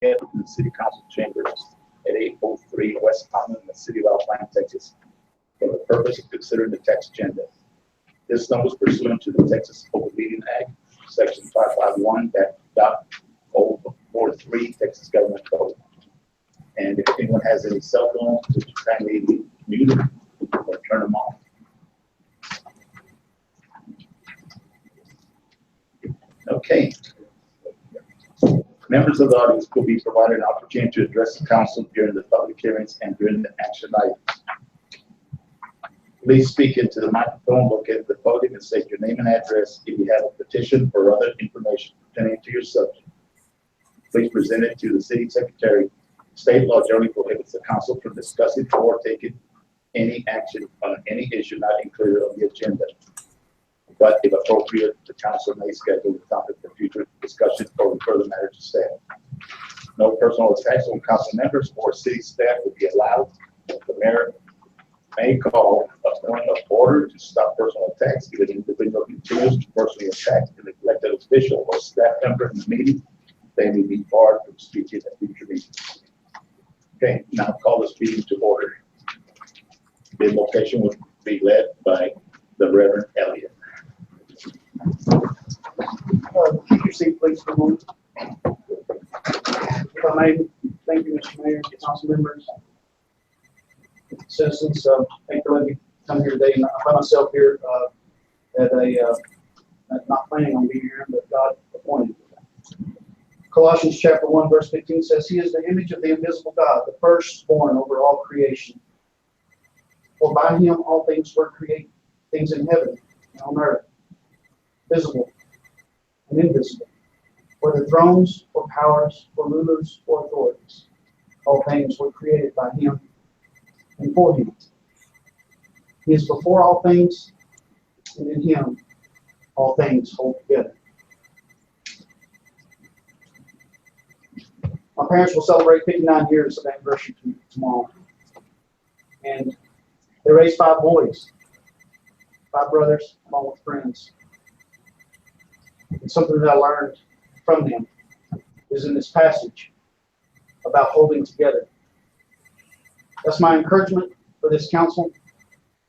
in the City Council chambers at 803 West Common in the city of Alpine, Texas, for the purpose of considering the text agenda. This notice pursuant to the Texas Open Meeting Act, Section 551.043 Texas Government Code. And if anyone has any cell phones, would you kindly mute them or turn them off? Okay. Members of the audience will be provided an opportunity to address the council during the public hearings and during the action items. Please speak into the microphone located at the podium and state your name and address if you have a petition or other information pertaining to your subject. Please present it to the city secretary. State law generally prohibits the council from discussing or taking any action on any issue not included on the agenda. But if appropriate, the council may schedule the topic for future discussion or refer the matter to staff. No personal attacks on council members or city staff will be allowed. The mayor may call a point of order to stop personal attacks if an individual continues to personally attack an elected official or staff member in the meeting. They may be barred from speaking at future meetings. Okay, now call this meeting to order. The invocation will be led by the Reverend Elliott. Keep your seat, please, for a moment. If I may, thank you, Mr. Mayor, council members, citizens. Thank you for letting me come here today. And I find myself here at a not planning on being here, but God appointed. Colossians chapter 1, verse 15 says, "He is the image of the invisible God, the firstborn over all creation. For by him all things were created, things in heaven and on earth, visible and invisible, whether thrones or powers or rulers or authorities. All things were created by him and for him. He is before all things, and in him all things hold together." My parents will celebrate 59 years of anniversary tomorrow. And they raised 5 boys, 5 brothers, along with friends. And something that I learned from them is in this passage about holding together. That's my encouragement for this council.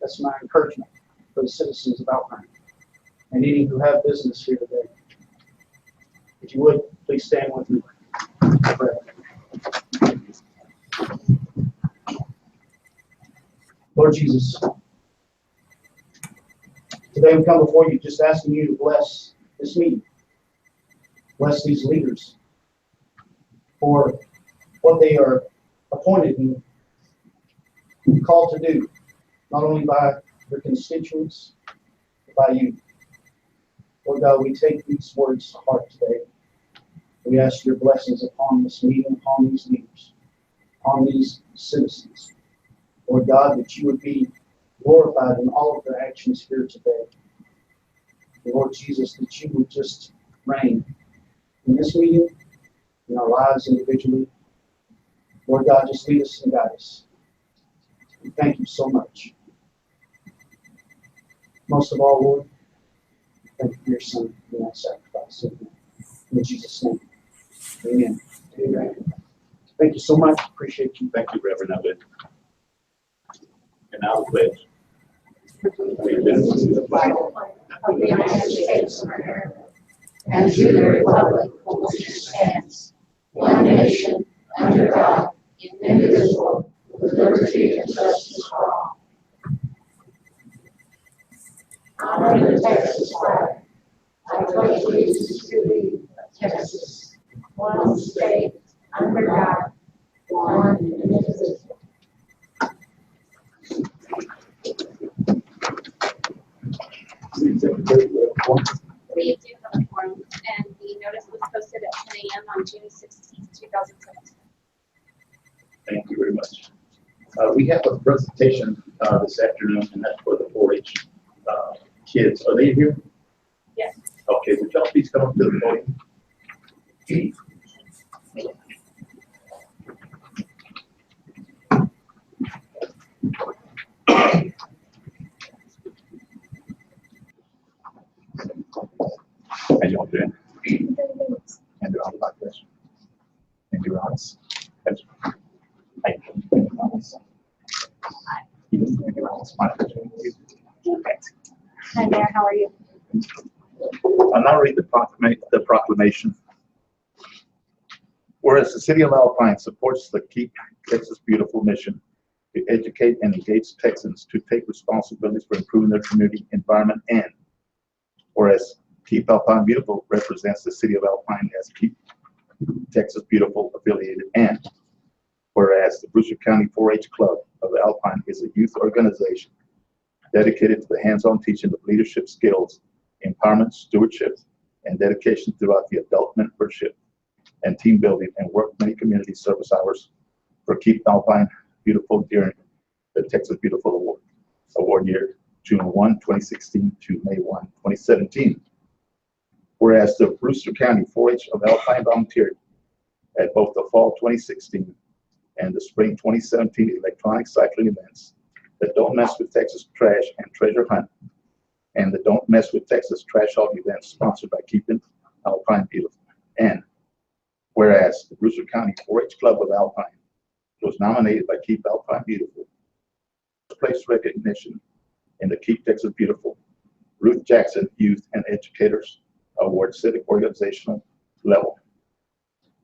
That's my encouragement for the citizens of Alpine and any who have business here today. If you would, please stand with me. Lord Jesus, today we come before you just asking you to bless this meeting. Bless these leaders for what they are appointed and called to do, not only by their constituents, but by you. Lord God, we take these words to heart today. We ask your blessings upon this meeting, upon these leaders, upon these citizens. Lord God, that you would be glorified in all of their actions here today. Lord Jesus, that you would just reign in this meeting, in our lives individually. Lord God, just lead us and guide us. We thank you so much. Most of all, Lord, thank you for your Son and that sacrifice. In Jesus' name, amen. Amen. Thank you so much. Appreciate you. Thank you, Reverend Elliott. And now the pledge. Allegiance to the flag of the United States of America and to the republic for which it stands, one nation, under God, indivisible, with liberty and justice for all. Honor the Texas flag. I pledge allegiance to thee, Texas, one state, under God, one and indivisible. We do have a forum, and the notice was posted at 10 a.m. on June 16, 2017. Thank you very much. We have a presentation this afternoon, and that's for the 4-H kids. Are they here? Yes. Okay, would y'all please come up to the podium? How y'all doing? And do I like this? And do I? It's my pleasure. Perfect. Hi, Mayor, how are you? I'll now read the proclamation. Whereas the City of Alpine supports the Keep Texas Beautiful mission to educate and engage Texans to take responsibilities for improving their community environment, and whereas Keep Alpine Beautiful represents the City of Alpine as Keep Texas Beautiful affiliated, and whereas the Brewster County 4-H Club of Alpine is a youth organization dedicated to the hands-on teaching of leadership skills, empowerment, stewardship, and dedication throughout the adult mentorship and team building, and work many community service hours for Keep Alpine Beautiful during the Texas Beautiful Award year, June 1, 2016 to May 1, 2017. Whereas the Brewster County 4-H of Alpine volunteered at both the fall 2016 and the spring 2017 electronic cycling events, the Don't Mess with Texas Trash and Treasure Hunt, and the Don't Mess with Texas Trash Hog events sponsored by Keeping Alpine Beautiful. And whereas the Brewster County 4-H Club of Alpine was nominated by Keep Alpine Beautiful first place recognition in the Keep Texas Beautiful Ruth Jackson Youth and Educators Award civic organizational level.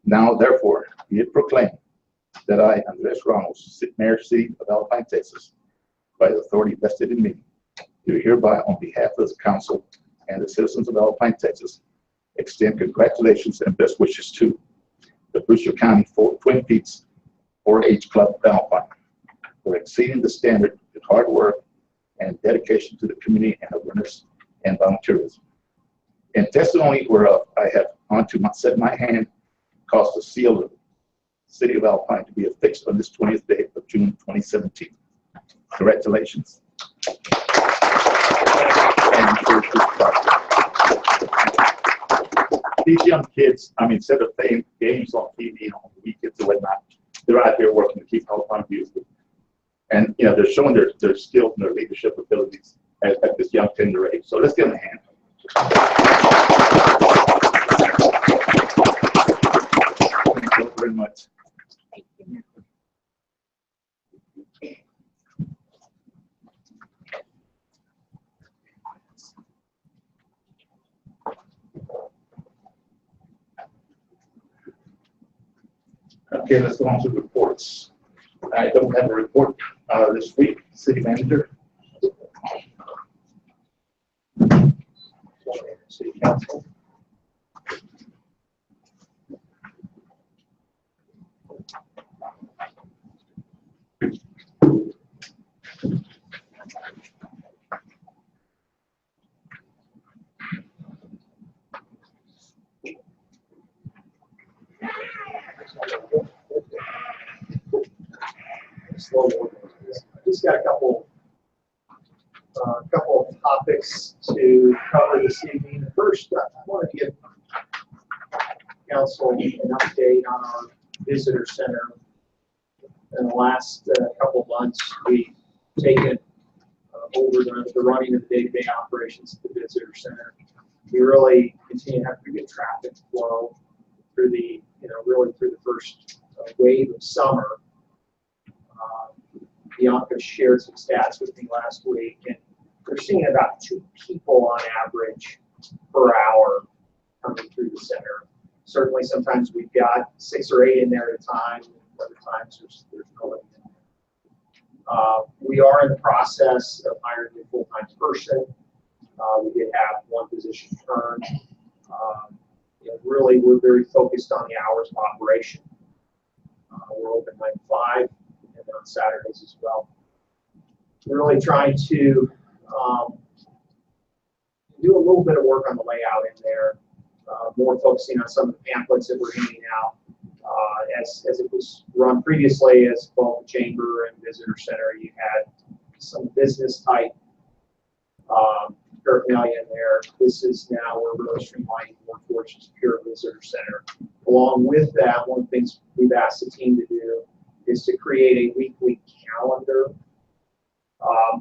Now, therefore, be it proclaimed that I, Andres Ramos, Mayor, City of Alpine, Texas, by the authority vested in me, do hereby, on behalf of the council and the citizens of Alpine, Texas, extend congratulations and best wishes to the Brewster County Twin Peaks 4-H Club of Alpine for exceeding the standard with hard work and dedication to the community and awareness and volunteerism. In testimony whereof I have on to set my hand, caused the seal of the City of Alpine to be affixed on this 20th day of June 2017. Congratulations. These young kids, I mean, instead of playing games on TV on the weekends and whatnot, they're out here working to keep Alpine beautiful. And, you know, they're showing their skills and their leadership abilities at this young, tender age. So let's give them a hand. Thank you very much. Thank you. Okay, let's go on to reports. I don't have a report this week. City Manager. City Council. I just got a couple of topics to cover this evening. First, I want to give council an update on our visitor center. In the last couple of months, we've taken over the running of the day-to-day operations at the visitor center. We really continue to have pretty good traffic flow through the, really through the first wave of summer. Bianca shared some stats with me last week, and we're seeing about 2 people on average per hour coming through the center. Certainly, sometimes we've got 6 or 8 in there at a time. Other times there's nobody in there. We are in the process of hiring a full-time person. We did have 1 position turned. Really, we're very focused on the hours of operation. We're open 9 to 5. And on Saturdays as well. We're really trying to do a little bit of work on the layout in there, more focusing on some of the pamphlets that we're handing out. As it was run previously as both the chamber and visitor center, you had some business type paraphernalia in there. This is now, we're really streamlining more towards just pure visitor center. Along with that, one of the things we've asked the team to do is to create a weekly calendar.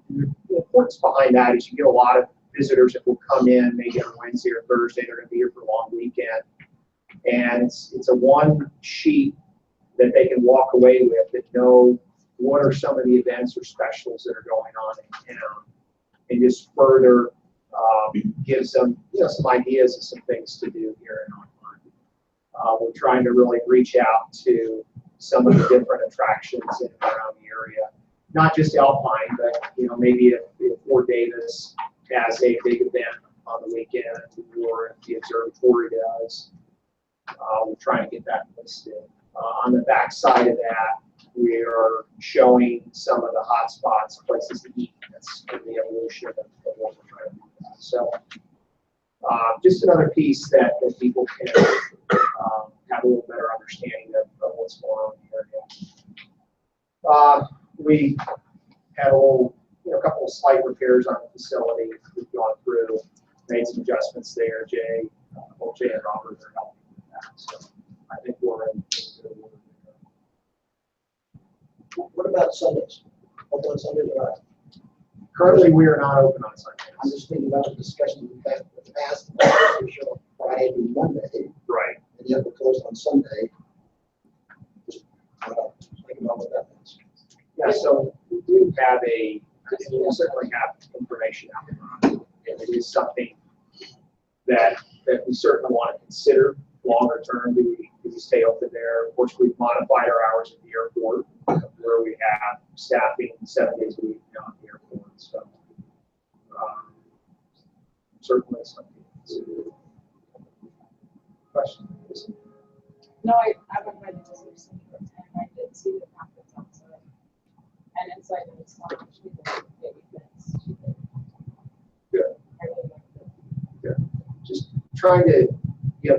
The importance behind that is you get a lot of visitors that will come in maybe on Wednesday or Thursday. They're going to be here for a long weekend. And it's a 1 sheet that they can walk away with that know what are some of the events or specials that are going on in town, and just further gives them, some ideas of some things to do here in Alpine. We're trying to really reach out to some of the different attractions in and around the area, not just Alpine, but maybe if Fort Davis has a big event on the weekend, or if the observatory does, we're trying to get that listed. On the back side of that, we are showing some of the hot spots, places to eat. That's the evolution of what we're trying to do. So just another piece that people can have a little better understanding of what's going on in the area. We had a couple of slight repairs on the facility. We've gone through, made some adjustments there. Both Jay and Robert are helping with that. So I think we're in good order there. What about Sundays? Open on Sundays or not? Currently, we are not open on Sundays. I'm just thinking about the discussion we've had in the past. We show Friday through Monday, Right. and you have to close on Sunday. Just think about what that means. Yeah, so we do have we'll certainly have information out there, and it is something that we certainly want to consider longer term. Do we stay open there? Of course, we've modified our hours at the airport, where we have staffing 7 days a week down at the airport. So certainly something to consider. Questions? No, I haven't read the resolution, and I did see the packets outside. And inside it's not actually the baby fence. Good. I really like it. Good. Just trying to,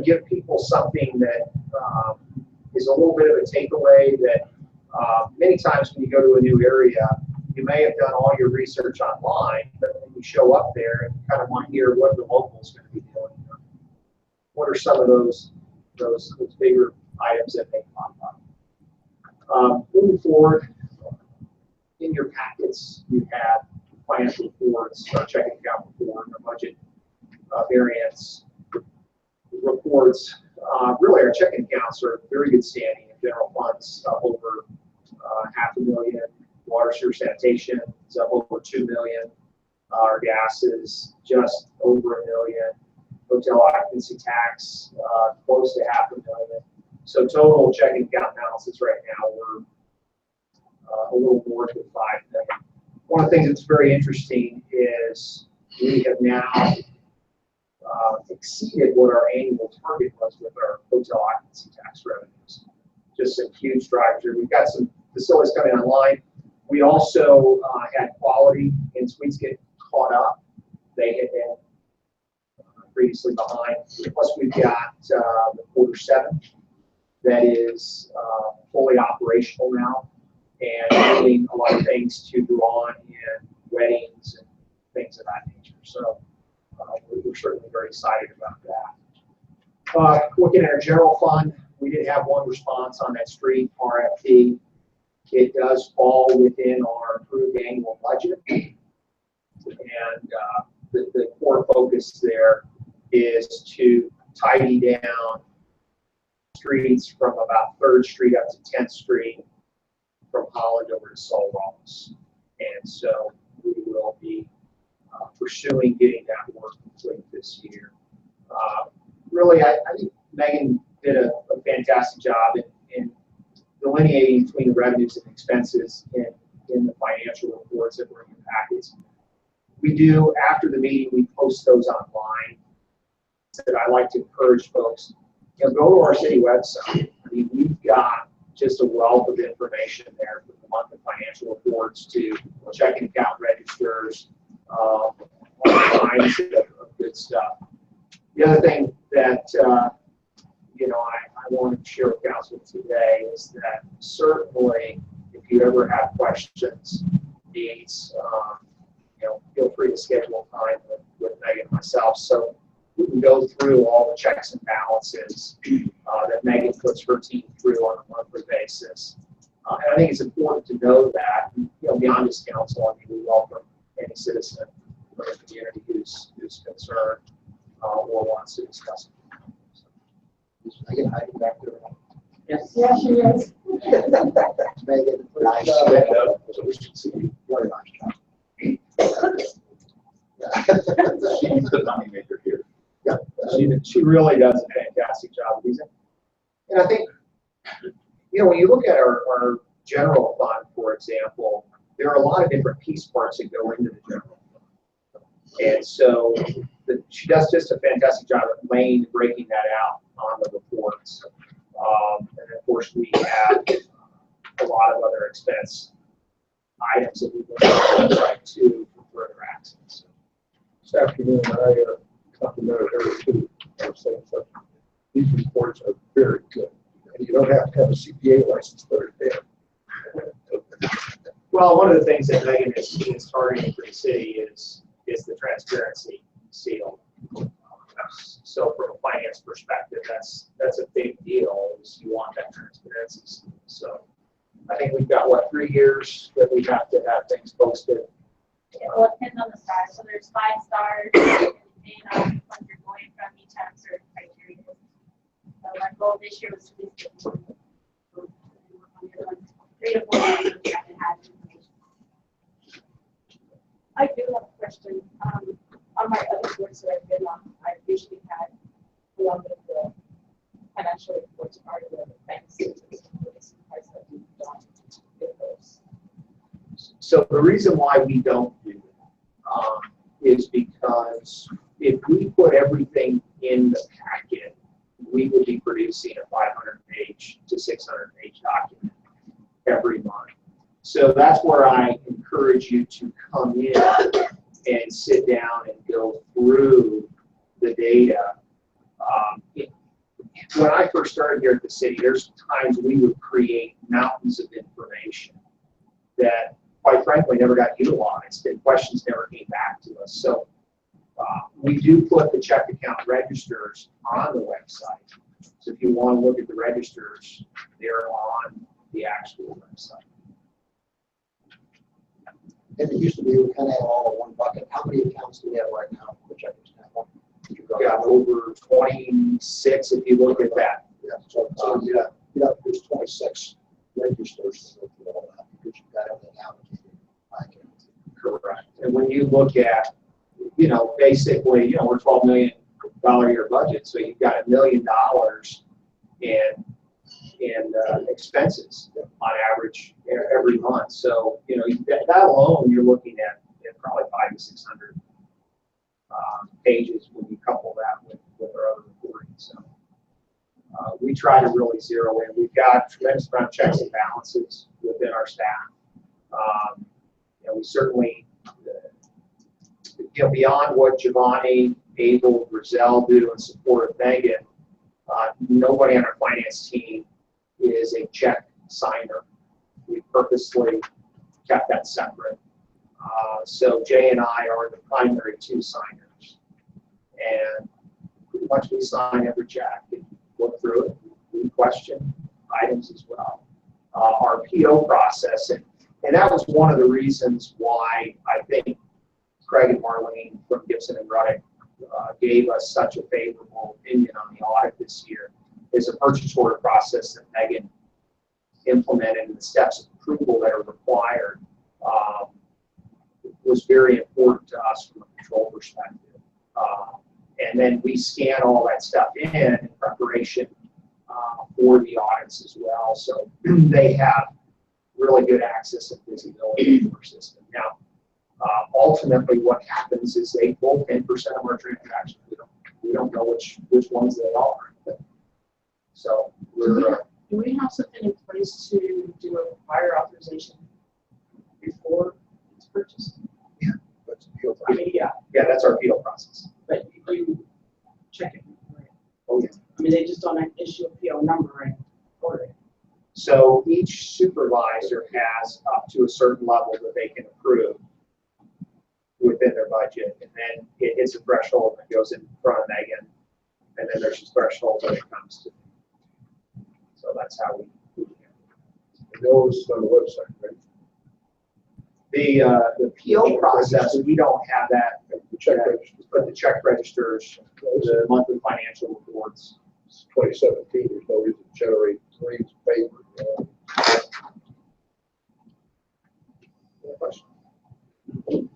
give people something that is a little bit of a takeaway that many times when you go to a new area, you may have done all your research online, but when you show up there and kind of want to hear what the local is going to be doing, what are some of those bigger items that may pop up. Moving forward, in your packets, you have financial reports, our checking account report, our budget variance reports. Really, our checking accounts are very good standing. In general funds, up over $500,000. Water, sewer, sanitation is up over $2 million. Our gas is just over $1 million. Hotel occupancy tax close to $500,000. So total checking account balances right now we're a little north of $5 million. One of the things that's very interesting is we have now exceeded what our annual target was with our hotel occupancy tax revenues. Just some huge strides here. We've got some facilities coming online. We also had quality and suites get caught up. They had been previously behind. Plus, we've got the quarter 7 that is fully operational now and doing a lot of things to draw on in weddings and things of that nature. So we're certainly very excited about that. Looking at our general fund, we did have one response on that street RFP. It does fall within our approved annual budget. And the core focus there is to tidy down streets from about 3rd Street up to 10th Street, from Holland over to Sol Ross. And so we will be pursuing getting that work complete this year. Really, I think Megan did a fantastic job in delineating between the revenues and expenses in the financial reports that were in the packets. We do, after the meeting, we post those online. That I like to encourage folks, go to our city website. I mean, we've got just a wealth of information there from the monthly financial reports to checking account registers, all kinds of good stuff. The other thing that I wanted to share with council today is that certainly if you ever have questions, needs, feel free to schedule time with Megan and myself so we can go through all the checks and balances that Megan puts her team through on a monthly basis. And I think it's important to know that, beyond this council, I mean, we welcome any citizen from the community who's concerned or wants to discuss it. I can hide back there. Yes. Yeah, she is. Megan. Nice. Stand up, so we should see you. Very nice job. She's the moneymaker here. Yeah. She really does a fantastic job, Lisa. And I think, when you look at our general fund, for example, there are a lot of different piece parts that go into the general fund. And so she does just a fantastic job of breaking that out on the reports. And of course, we have a lot of other expense items that we can try to further access. This afternoon, I complimented her too. I was saying something. These reports are very good. And you don't have to have a CPA license to understand. Well, one of the things that Megan is targeting for the city is the transparency seal. So from a finance perspective, that's a big deal, is you want that transparency seal. So I think we've got, 3 years that we have to have things posted. Well, it depends on the stars. So there's 5 stars, depending on what you're going from, each have certain criteria. So our goal this year was to at least get 3 to 4 years we have to have information. I do have a question. On my other boards that I've been on, I've usually had a lot of the financial reports part of the bank statements. So the reason why we don't do it is because if we put everything in the packet, we would be producing a 500-page to 600-page document every month. So that's where I encourage you to come in and sit down and go through the data. When I first started here at the city, there's times we would create mountains of information that, quite frankly, never got utilized, and questions never came back to us. So we do put the check account registers on the website. So if you want to look at the registers, they're on the actual website. And it used to be we kind of had all in one bucket. How many accounts do we have right now? Which I just have. We've got over 26 if you look at that. Yeah, so there's 26 registers to go through all that because you've got everything allocated. Correct. And when you look at, basically, we're $12 million a year budget, so you've got $1 million in expenses on average every month. So, that alone, you're looking at probably 500 to 600 pages when you couple that with our other reporting. So we try to really zero in. We've got tremendous amount of checks and balances within our staff. We certainly, beyond what Giovanni, Abel, Brazell do in support of Megan, nobody on our finance team is a check signer. We purposely kept that separate. So Jay and I are the primary 2 signers. And pretty much we sign every check and look through it. We question items as well. Our PO process, and that was one of the reasons why I think Craig and Marlene from Gibson and Ruddick gave us such a favorable opinion on the audit this year, is a purchase order process that Megan implemented, and the steps of approval that are required was very important to us from a control perspective. And then we scan all that stuff in preparation for the audits as well. So they have really good access and visibility to our system. Now, ultimately what happens is they pull 10% of our transactions. We don't know which ones they are. So Do we have something in place to do a prior authorization before it's purchased? Yeah, that's appeal. I mean, yeah, that's our PO process. but you check it. Right? Oh, yeah. I mean, they just don't issue a PO number and order it. So each supervisor has up to a certain level that they can approve within their budget, and then it hits a threshold that goes in front of Megan, and then there's a threshold when it comes to me. So that's how we do it. Those on the website, right? The PO process, we don't have that. The check registers. But the check registers, the monthly financial reports. It's 2017, there's no reason to generate 3 paper.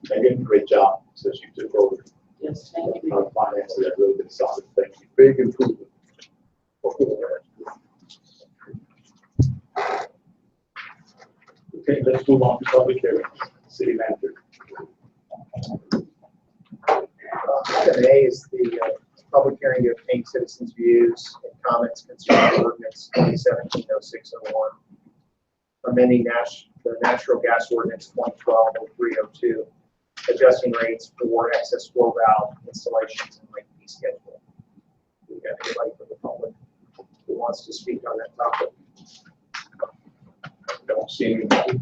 They're doing a great job since you took over. Yes, thank you. Our finances are really been solid. Thank you. Big improvement. Okay, let's move on to public hearing. City manager. Item A is the public hearing to obtain citizens' views and comments concerning ordinance 2017-0601, amending the natural gas ordinance 2012-0302, adjusting rates for excess flow valve installations and late fee schedule. We got anybody from the public who wants to speak on that topic? Don't see anybody.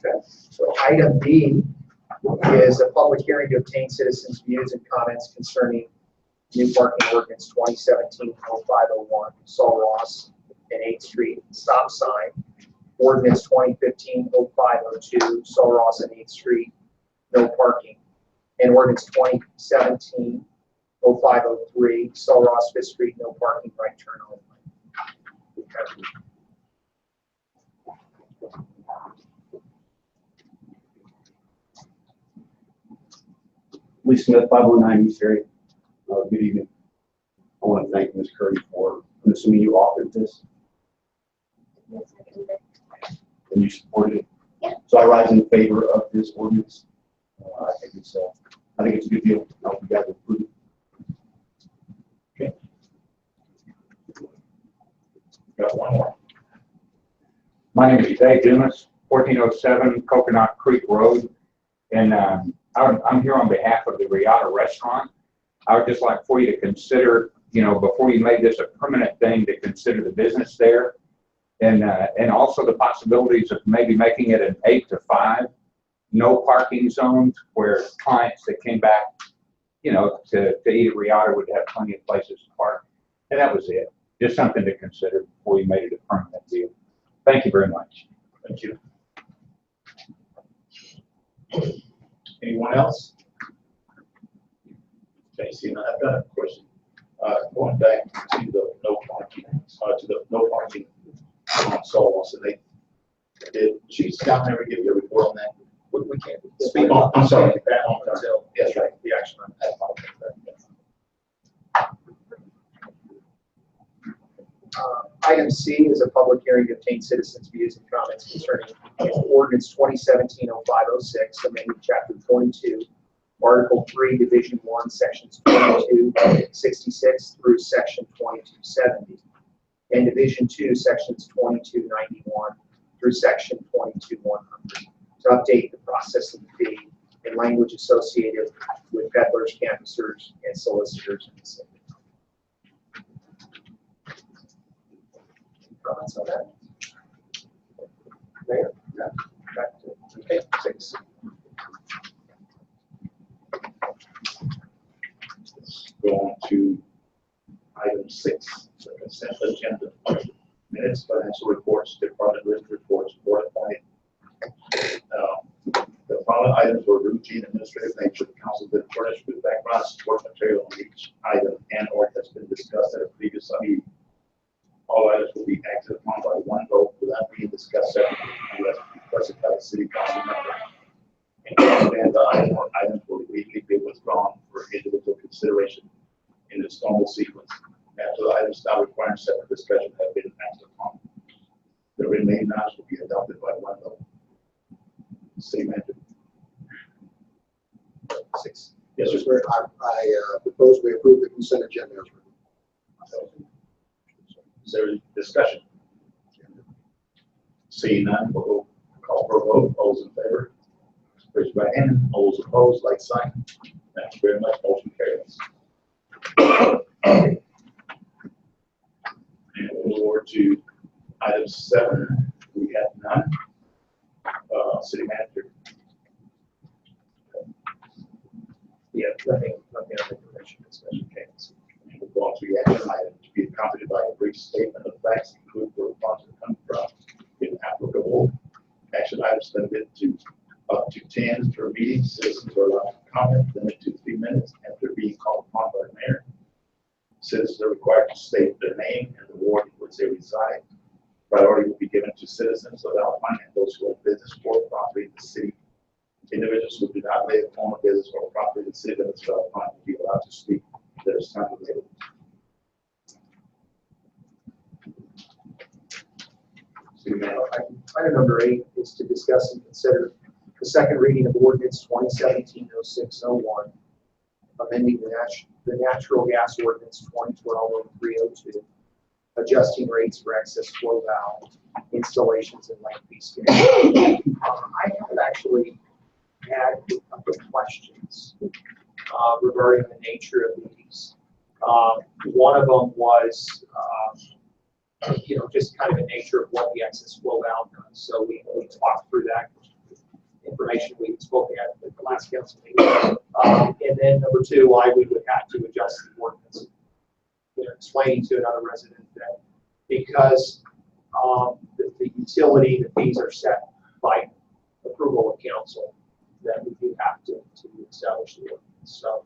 Okay. So item B is a public hearing to obtain citizens' views and comments concerning new parking ordinance 2017-0501, Saul Ross and 8th Street stop sign, ordinance 2015-0502, Saul Ross and 8th Street no parking, and ordinance 2017-0503, Saul Ross 5th Street no parking, right turn only. Lee Smith, 519 East Area. Good evening. I want to thank Ms. Curry for, I'm assuming you authored this Yes, I can do that. and you supported it. Yeah. So I rise in favor of this ordinance. I think it's a good deal. I hope you guys approve it. Got one more. My name is Dave Dumas, 1407 Coconut Creek Road. And I'm here on behalf of the Riata Restaurant. I would just like for you to consider, before you make this a permanent thing, to consider the business there. And also the possibilities of maybe making it an 8 to 5, no parking zones where clients that came back, to eat at Riata would have plenty of places to park. And that was it. Just something to consider before you made it a permanent deal. Thank you very much. Thank you. Anyone else? Okay, see, now I've got a question. Going back to the no parking, on Saul Ross, and did Chief Scott ever give you a report on that? We can't Speak on, I'm sorry. until Yes, right. the action on that. Item C is a public hearing to obtain citizens' views and comments concerning ordinance 2017-0506, amending chapter 22, article 3, division 1, sections 2266 through section 2270, and division 2, sections 2291 through section 22100, to update the processing fee and language associated with peddlers, canvassers, and solicitors in the city. Comments on that? Mayor? No. Back to, okay, 6. Let's go on to item 6, the consent agenda. Minutes, financial reports, department list reports, board appointed. The following items were routine administrative nature. The council did furnish with background support material on each item and/or has been discussed at a previous meeting. All items will be acted upon by one vote without being discussed separately unless requested by the city council member. And the items will immediately be withdrawn for individual consideration in its normal sequence. After the items not requiring separate discussion have been acted upon, the remaining items will be adopted by one vote. City manager. 6. Yes, sir. I propose we approve the consent agenda as written. Is there any discussion? Seeing none, we'll go call for a vote. All those in favor, raise your right hand. All those opposed, like sign. Thank you very much. Motion carries. And we'll go over to item 7. We have none. City manager. Yeah, nothing on the commission discussion. Okay. We'll go on to the action item to be accompanied by a brief statement of facts, including where the funds are coming from, if applicable. Action items limited to up to 10 per meeting. Citizens are allowed to comment, limited to 3 minutes after being called upon by the mayor. Citizens are required to state their name and the ward in which they reside. Priority will be given to citizens of Alpine and those who have business or property in the city Individuals who do not lay upon a business or property of the city limits shall apply to be allowed to speak. There is time available. City manager. Item number 8 is to discuss and consider the second reading of ordinance 2017-0601, amending the natural gas ordinance 2012-0302, adjusting rates for excess flow valve installations and length fee schedules. I have actually had a couple of questions regarding the nature of these. One of them was, just kind of the nature of what the excess flow valve does. So we talked through that information we spoke at the last council meeting. And then number 2, why we would have to adjust the ordinance. Explaining to another resident that because the utility, the fees are set by approval of council, that we do have to establish the ordinance. So,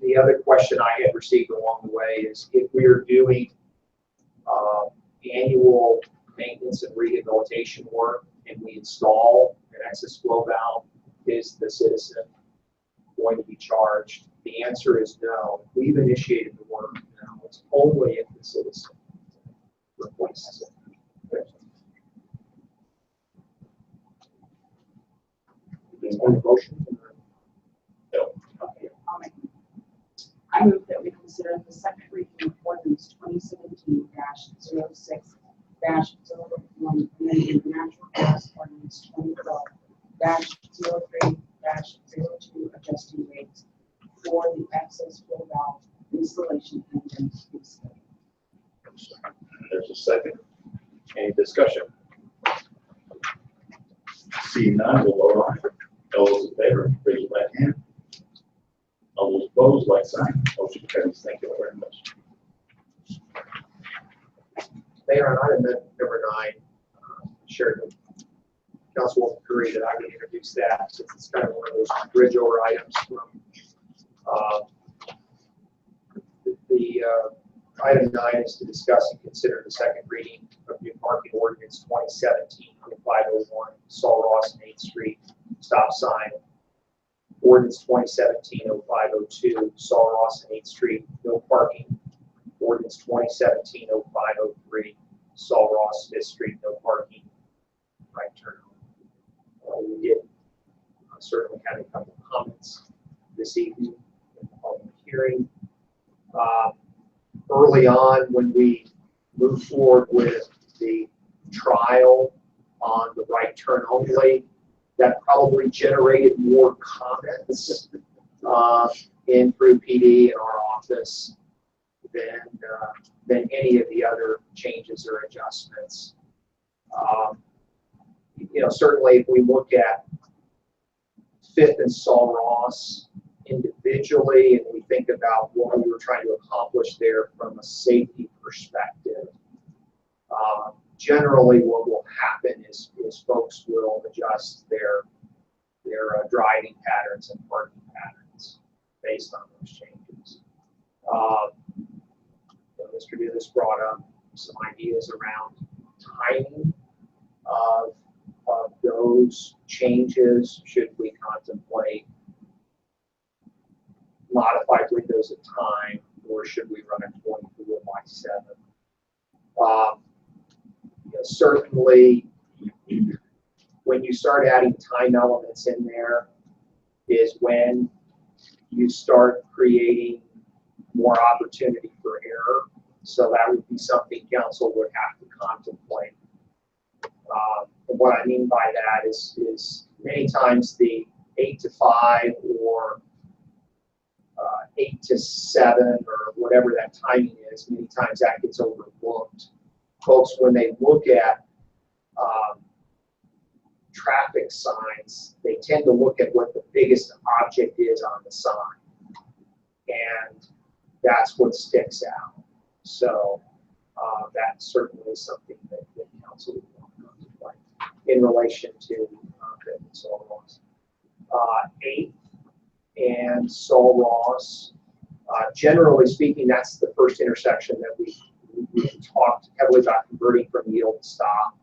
the other question I had received along the way is if we are doing annual maintenance and rehabilitation work and we install an excess flow valve, is the citizen going to be charged? The answer is no. We've initiated the work now. It's only if the citizen replaces it. On the motion? No. Okay, I'll make it. I move that we consider the second reading of ordinance 2017-06-01, amending the natural gas ordinance 2012-03-02, adjusting rates for the excess flow valve installation and length fee schedule. There's a second. Any discussion? Seeing none, we'll vote on it. All those in favor, raise your right hand. All those opposed, like sign. Motion carries. Thank you very much. Mayor, on item number 9, shared with Councilwoman Curry that I would introduce that since it's kind of one of those bridge over items from item 9 is to discuss and consider the second reading of new parking ordinance 2017-0501, Saul Ross and 8th Street stop sign. Ordinance 2017-0502, Saul Ross and 8th Street, no parking. Ordinance 2017-0503, Saul Ross, 5th Street, no parking, right turn. We did certainly have a couple of comments this evening in the public hearing. Early on, when we moved forward with the trial on the right turn only, that probably generated more comments in through PD in our office than any of the other changes or adjustments. Certainly if we look at 5th and Saul Ross individually, and we think about what we were trying to accomplish there from a safety perspective, generally what will happen is folks will adjust their driving patterns and parking patterns based on those changes. Mr. Davis brought up some ideas around timing of those changes. Should we contemplate modified windows of time, or should we run a 24/7? Certainly, when you start adding time elements in there is when you start creating more opportunity for error. So that would be something council would have to contemplate. And what I mean by that is many times the 8 to 5 or 8 to 7 or whatever that timing is, many times that gets overlooked. Folks, when they look at traffic signs, they tend to look at what the biggest object is on the sign. And that's what sticks out. So that's certainly something that council would want to contemplate in relation to Saul Ross. 8th and Saul Ross, generally speaking, that's the first intersection that we talked heavily about converting from yield to stop.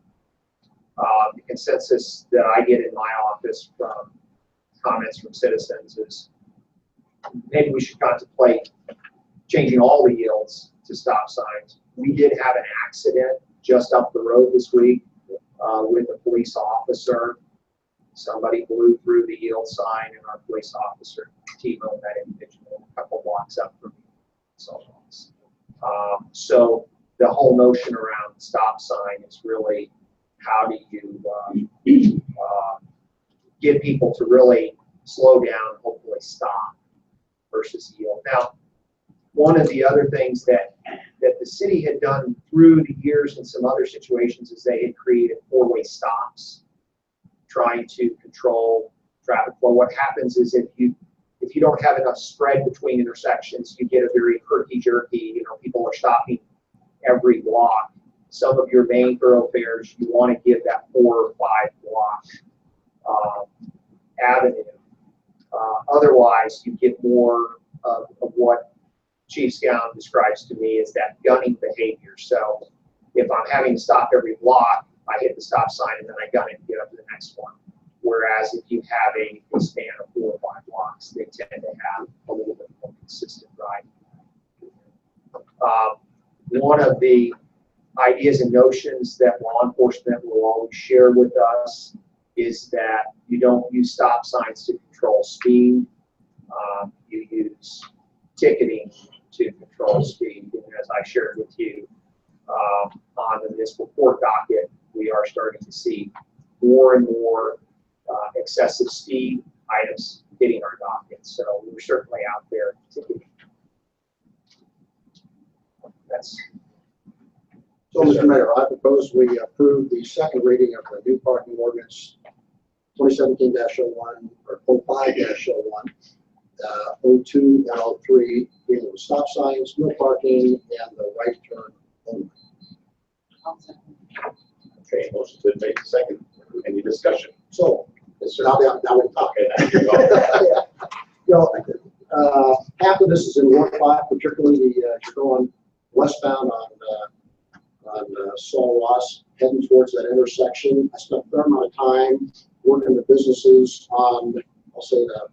The consensus that I get in my office from comments from citizens is maybe we should contemplate changing all the yields to stop signs. We did have an accident just up the road this week with a police officer. Somebody blew through the yield sign, and our police officer T-boned that individual a couple blocks up from me. So the whole notion around stop sign is really how do you get people to really slow down, hopefully stop, versus yield. Now, one of the other things that the city had done through the years in some other situations is they had created four-way stops, trying to control traffic flow. What happens is if you don't have enough spread between intersections, you get a very herky-jerky, people are stopping every block. Some of your main thoroughfares, you want to give that 4 or 5 block avenue. Otherwise, you get more of what Chief Scown describes to me as that gunning behavior. So if I'm having to stop every block, I hit the stop sign and then I gun it and get up to the next one. Whereas if you have a span of 4 or 5 blocks, they tend to have a little bit more consistent ride. One of the ideas and notions that law enforcement will always share with us is that you don't use stop signs to control speed. You use ticketing to control speed. And as I shared with you on the municipal court docket, we are starting to see more and more excessive speed items hitting our docket. So we're certainly out there ticketing. That's. So, Mr. Mayor, I propose we approve the second reading of the new parking ordinance 2017-01 or 05-01, 02 and 03, dealing with stop signs, no parking, and the right turn only. Okay, motion's been made second. Any discussion? So, Yes, sir. now we talk. Okay, now you go. Half of this is in Ward 5, particularly you're going westbound on Saul Ross, heading towards that intersection. I spent a fair amount of time working with businesses on, I'll say, the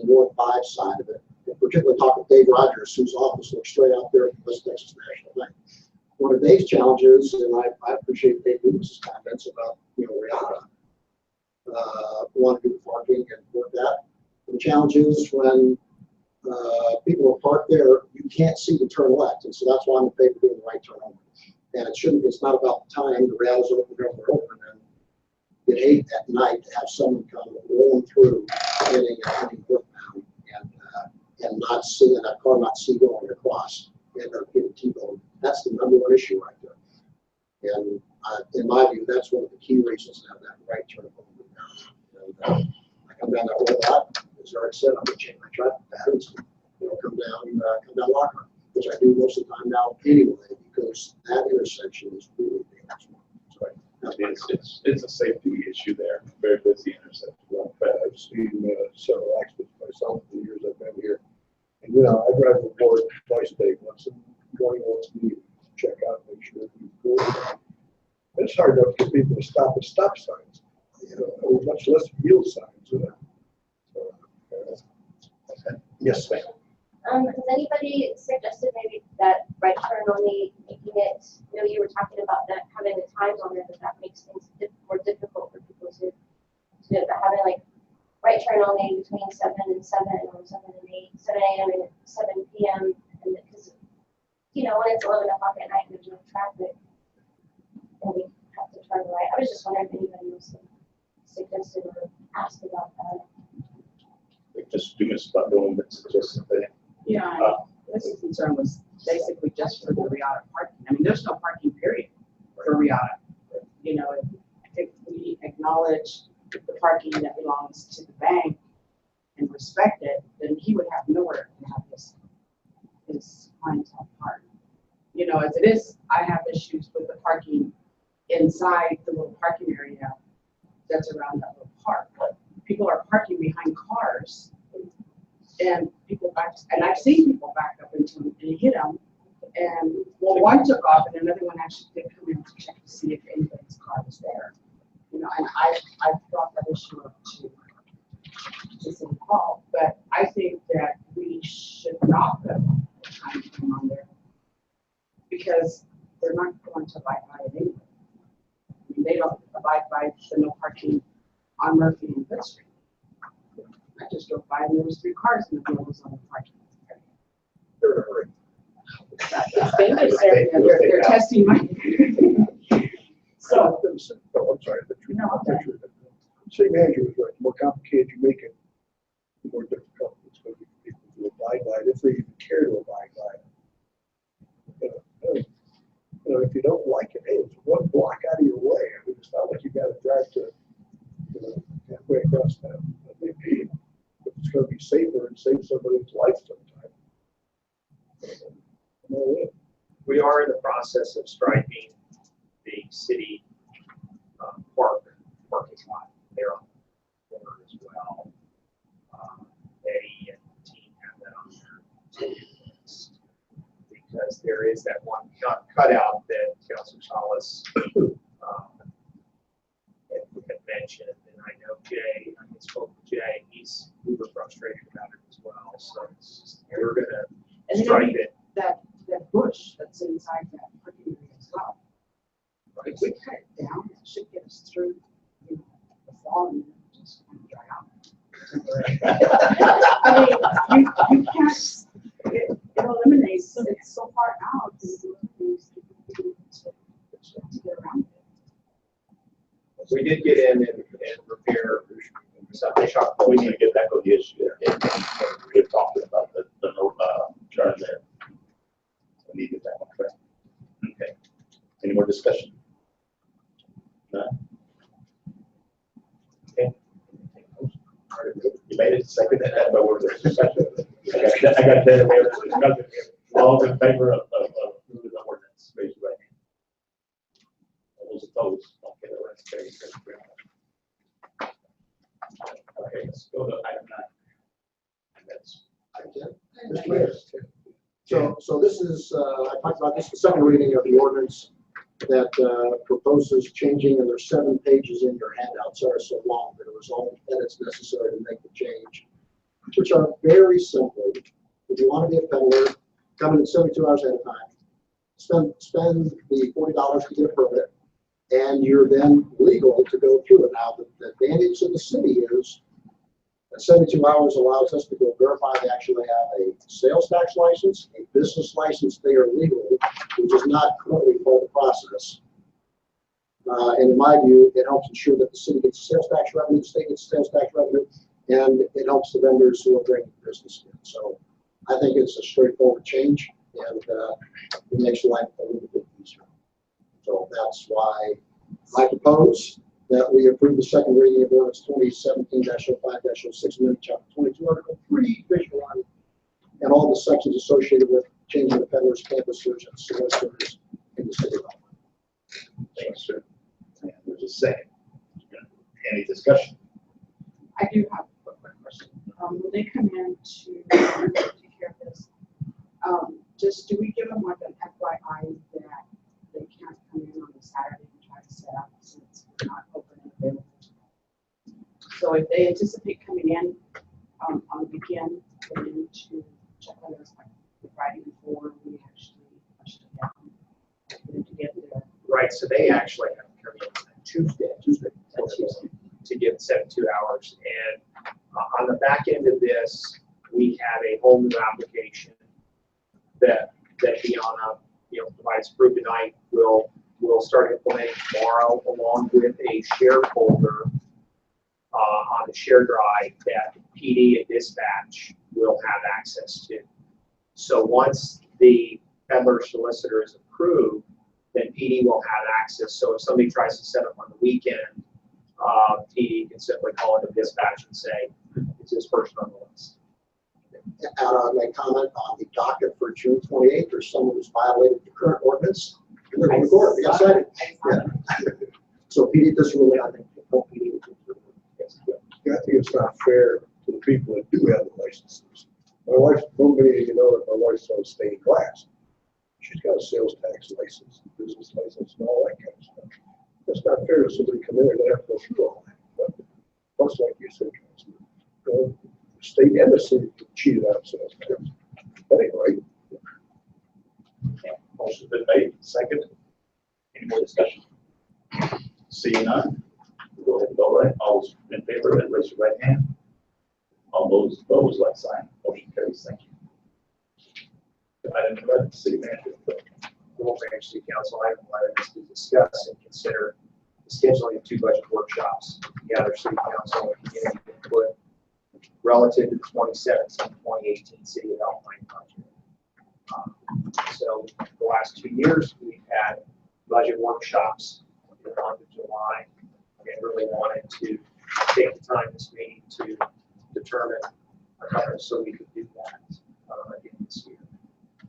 Ward 5 side of it. In particular, talking with Dave Rogers, whose office looks straight out there at the West Texas National Bank. One of Dave's challenges, and I appreciate Dave Lewis's comments about, Rihanna, want to do parking and work that. The challenge is when people are parked there, you can't see the turn left, and so that's why I'm in favor of doing the right turn only. And it's not about the time, the rails open, they're open, and at 8 at night to have someone come rolling through, hitting footbound, and not seeing that car, not see going across, and getting T-boned. That's the #1 issue right there. And in my view, that's one of the key reasons to have that right turn only. And I come down that road a lot. As Eric said, I'm going to change my traffic patterns. Come down Lockhart, which I do most of the time now anyway, because that intersection is really dangerous. So It's a safety issue there. Very busy intersection. I've seen several accidents myself in the years I've been here. And, I drive the board twice a day, once in the morning, once in the evening, check out, make sure we're good. It's hard enough to get people to stop at stop signs, much less yield signs. Yes, ma'am. Has anybody suggested maybe that right turn only, making it, you were talking about that having the times on there, that makes things more difficult for people to do it, but having like right turn only between 7 and 7 or 7 and 8, 7 a.m. and 7 p.m. And because, when it's 11 o'clock at night and there's no traffic, and we have to turn right. I was just wondering if anybody was suggested or asked about that. We're just doing stuff doing that's just Yeah, this concern was basically just for the Riata parking. I mean, there's no parking period for Riata. If we acknowledge the parking that belongs to the bank and respect it, then he would have nowhere to have his clientele park. As it is, I have issues with the parking inside the little parking area that's around that little park. People are parking behind cars, and people back, and I've seen people back up into them and hit them. And one took off, and another one actually did come in to check to see if anybody's car was there. issue to City Hall, but I think that we should not put a time frame on there because they're not going to abide by it anyway. I mean, they don't abide by the no parking on Murphy and Fifth Street. I just drove by and there was 3 cars and the girl was on the parking. They're in a hurry. They're testing my. So, I'm sorry, but you No, okay. city manager was right. The more complicated you make it, the more difficult it's going to be for people to abide by it, if they even care to abide by it. If you don't like it, hey, it's 1 block out of your way. I mean, it's not like you got to drive to, halfway across town. I think it's going to be safer and save somebody's life sometime. We are in the process of striping the city parking lot there on the corner as well. Eddie and the team have that on their to-do list because there is that one cutout that Councilor Salas had mentioned, and I know Jay, I spoke with Jay, he's uber frustrated about it as well. So we're gonna stripe it. That bush that's inside that parking area as well. If we cut it down, it should get us through, the fall and just kind of dry out. I mean, you can't, it eliminates, it's so far out, it eliminates people to get around it. We did get in and repair something shop. We need to get back on the issue. We're talking about the turn there. We need to get that one correct. Okay. Any more discussion? No? Okay. You made it second that, but we're discussion. I got that. We have discussion. All in favor of moving the ordinance, raise your right hand. All those opposed, okay, the rest carries. Okay, let's go to item 9. And that's Mr. Mayor. So this is, I talked about this, the second reading of the ordinance that proposes changing, and there's 7 pages in your handout. Sorry, so long, but it was all edits necessary to make the change, which are very simple. If you want to be a peddler, come in 72 hours at a time, spend the $40 to get a permit, and you're then legal to go through it. Now, the advantage of the city is that 72 hours allows us to go verify they actually have a sales tax license, a business license, they are legal, which is not currently part of the process. And in my view, it helps ensure that the city gets sales tax revenue, the state gets sales tax revenue, and it helps the vendors who are bringing business in. So I think it's a straightforward change, and it makes life a little bit easier. So that's why I propose that we approve the second reading of ordinance 2017-05-06, amendment chapter 22, article 3, visual on, and all the sections associated with changing the peddlers, canvassers, and solicitors in the city. Thanks, sir. And there's a second. Any discussion? I do have a quick question. When they come in to take care of this, just do we give them like an FYI that they can't come in on a Saturday and try to set up since we're not open and available? So if they anticipate coming in on the weekend, they need to check on us like the Friday before we actually push it down. For them to get there. Right, so they actually have to come in on Tuesday to give 72 hours. And on the back end of this, we have a whole new application that Deanna, provides proof tonight. We'll start implementing tomorrow, along with a share folder on the share drive that PD and dispatch will have access to. So once the peddler solicitor is approved, then PD will have access. So if somebody tries to set up on the weekend, PD can simply call into dispatch and say, is this person on the list? And I may comment on the docket for June 28th, there's someone who's violated the current ordinance, and they're going to court, they got cited. Yeah. So PD, this really, I think, help PD. Yeah, I think it's not fair to the people that do have the licenses. My wife, nobody you know that my wife's on stained glass. She's got a sales tax license, business license, and all that kind of stuff. It's not fair to somebody come in and they have to go through all that. But just like you said, Councilman. The state and the city cheated ourselves. That ain't right. Motion's been made, second. Any more discussion? Seeing none, we'll go ahead and vote. Right. All those in favor, raise your right hand. All those opposed, like sign. Motion carries. Thank you. Item 11, city manager. Little Branch City Council item 11 is to discuss and consider the scheduling of 2 budget workshops to gather city council and community input relative to the 2017-2018 City of Alpine budget. So the last 2 years, we've had budget workshops in the month of July, and really wanted to take the time this meeting to determine so we could do that again this year.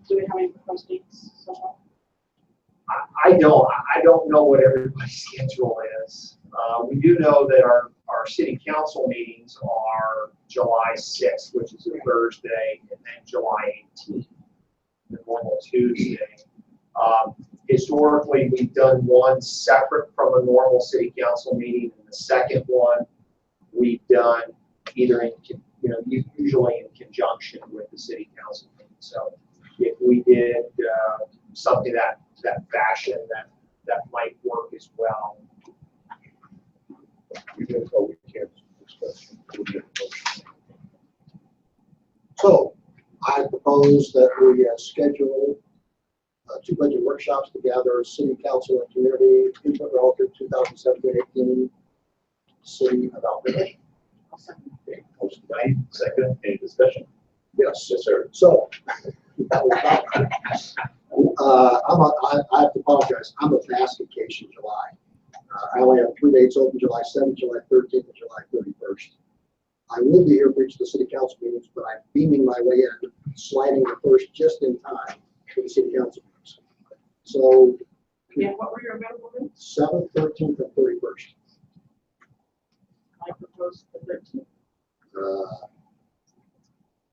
Do we have any proposed dates so far? I don't know what everybody's schedule is. We do know that our city council meetings are July 6th, which is a Thursday, and then July 18th, the normal Tuesday. Historically, we've done one separate from a normal city council meeting, and the second one we've done either usually in conjunction with the city council meeting. So if we did something that fashion, that might work as well. We can't discuss. So I propose that we schedule 2 budget workshops to gather city council and community input relative to 2017-18 City of Alpine. Okay, motion made, second. Any discussion? Yes. Yes, sir. So I have to apologize. I'm a fast vacation July. I only have 3 dates open: July 7th, July 13th, and July 31st. I will be here for each of the city council meetings, but I'm beaming my way in, sliding the first just in time for the city council meetings. So, Yeah, what were your available dates? 7th, 13th, and 31st. I proposed the 13th.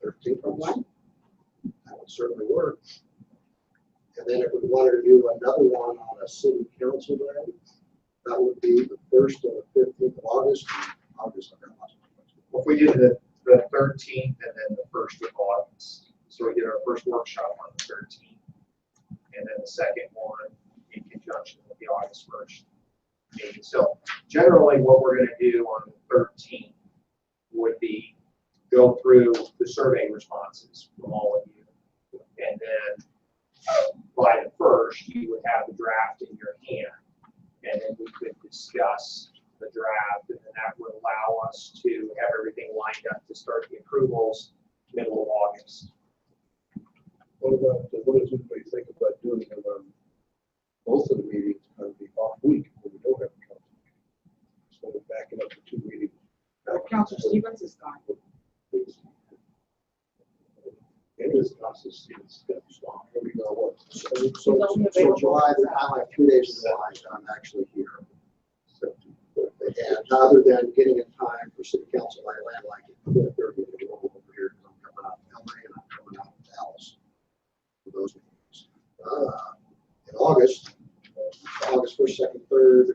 13th or 1? That would certainly work. And then if we wanted to do another one on a city council day, that would be the 1st and the 15th of August. August, I've got lots of questions. Well, if we did the 13th and then the 1st of August, so we did our first workshop on the 13th, and then the second one in conjunction with the August 1st meeting. So generally, what we're going to do on the 13th would be go through the survey responses from all of you, and then by the 1st, you would have the draft in your hand, and then we could discuss the draft, and then that would allow us to have everything lined up to start the approvals middle of August. What does everybody think about doing it on both of the meetings on the off week when we don't have a council meeting? Instead of backing up to 2 meetings. Councilor Stevens is gone. It is Councilor Stevens. We know what. So July, I have 2 days in July, so I'm actually here. And other than getting in time for city council, I land like I'm going to 30 to go over here because I'm coming out of LA and I'm coming out of Dallas for those meetings. In August 1st, 2nd, 3rd,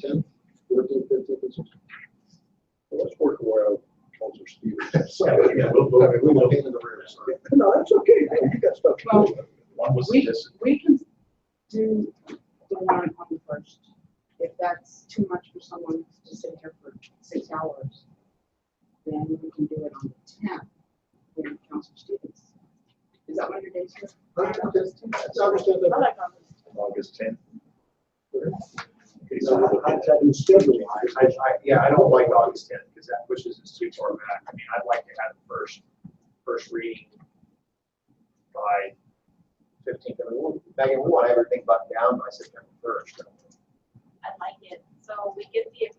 10th, 14th, 15th, and 16th. Well, let's work around Councilor Stevens. Yeah, yeah, we'll Pain in the rear, sorry. No, that's okay. You got stuff to do. One was We suggested. can do the one on the 1st. If that's too much for someone to sit here for 6 hours, then we can do it on the 10th when Councilor Stevens. Is that one of your days here? That's August. I like August. August 10th. Okay, So so I have been scheduled. I don't like August 10th because that pushes us too far back. I mean, I'd like to have the first reading by 15th. I mean, Megan, we want everything buttoned down by September 1st. I like it. So we get the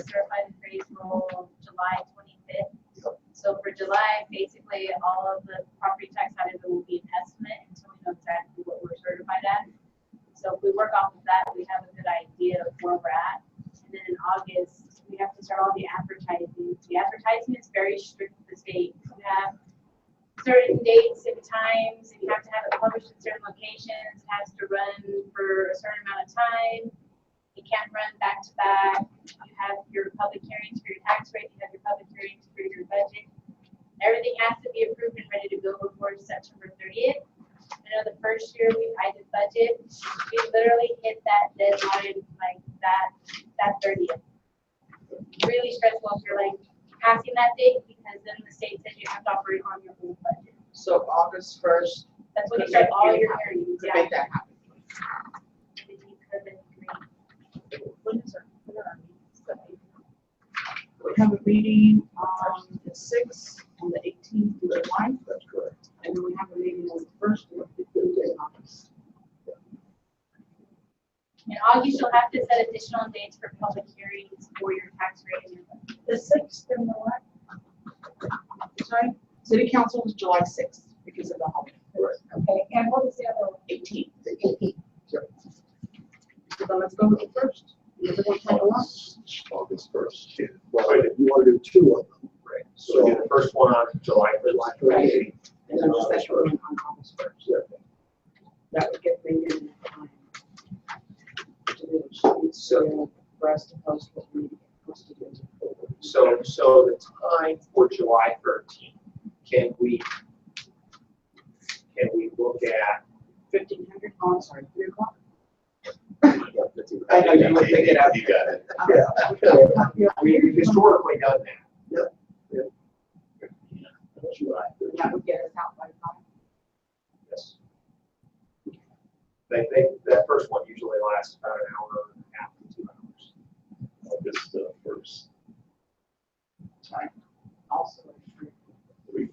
certified appraisal July 25th. So for July, basically all of the property tax items will be an estimate until we know exactly what we're certified at. So if we work off of that, we have a good idea of where we're at. And then in August, we have to start all the advertising. The advertising is very strict with the state. We have certain dates and times, and you have to have it published in certain locations. It has to run for a certain amount of time. It can't run back to back. You have your public hearings for your tax rate, you have your public hearings for your budget. Everything has to be approved and ready to go before September 30th. I know the first year I did budget, we literally hit that deadline like that 30th. Really stressful if you're like passing that date, because then the state says you have to operate on your own budget. So August 1st. That's when you start all your hearings, To yeah. make that happen. When is our meeting? We have a meeting on the 6th, on the 18th of July. That's correct. And then we have a meeting on the 1st of August. In August, you'll have to set additional dates for public hearings for your tax rate and your budget. The 6th and the what? Sorry? City Council is July 6th because of the holiday. Okay, and what was the other one? 18th. 18. So then let's go with the 1st. Everyone take a look. August 1st. Well, if you want to do two of them, Right. So we do the first one on July 1st. And then the second one on August 1st. That would get me in time. To do it. So for us to post what we need to post to do. So the time for July 13th, can we look at? 1500, oh, I'm sorry, 3 o'clock? I know you would pick it up. You got it. We've historically done that. July. That would get us out by 5. Yes. That first one usually lasts about an hour and a half to 2 hours. August 1st. Time. Also. 3.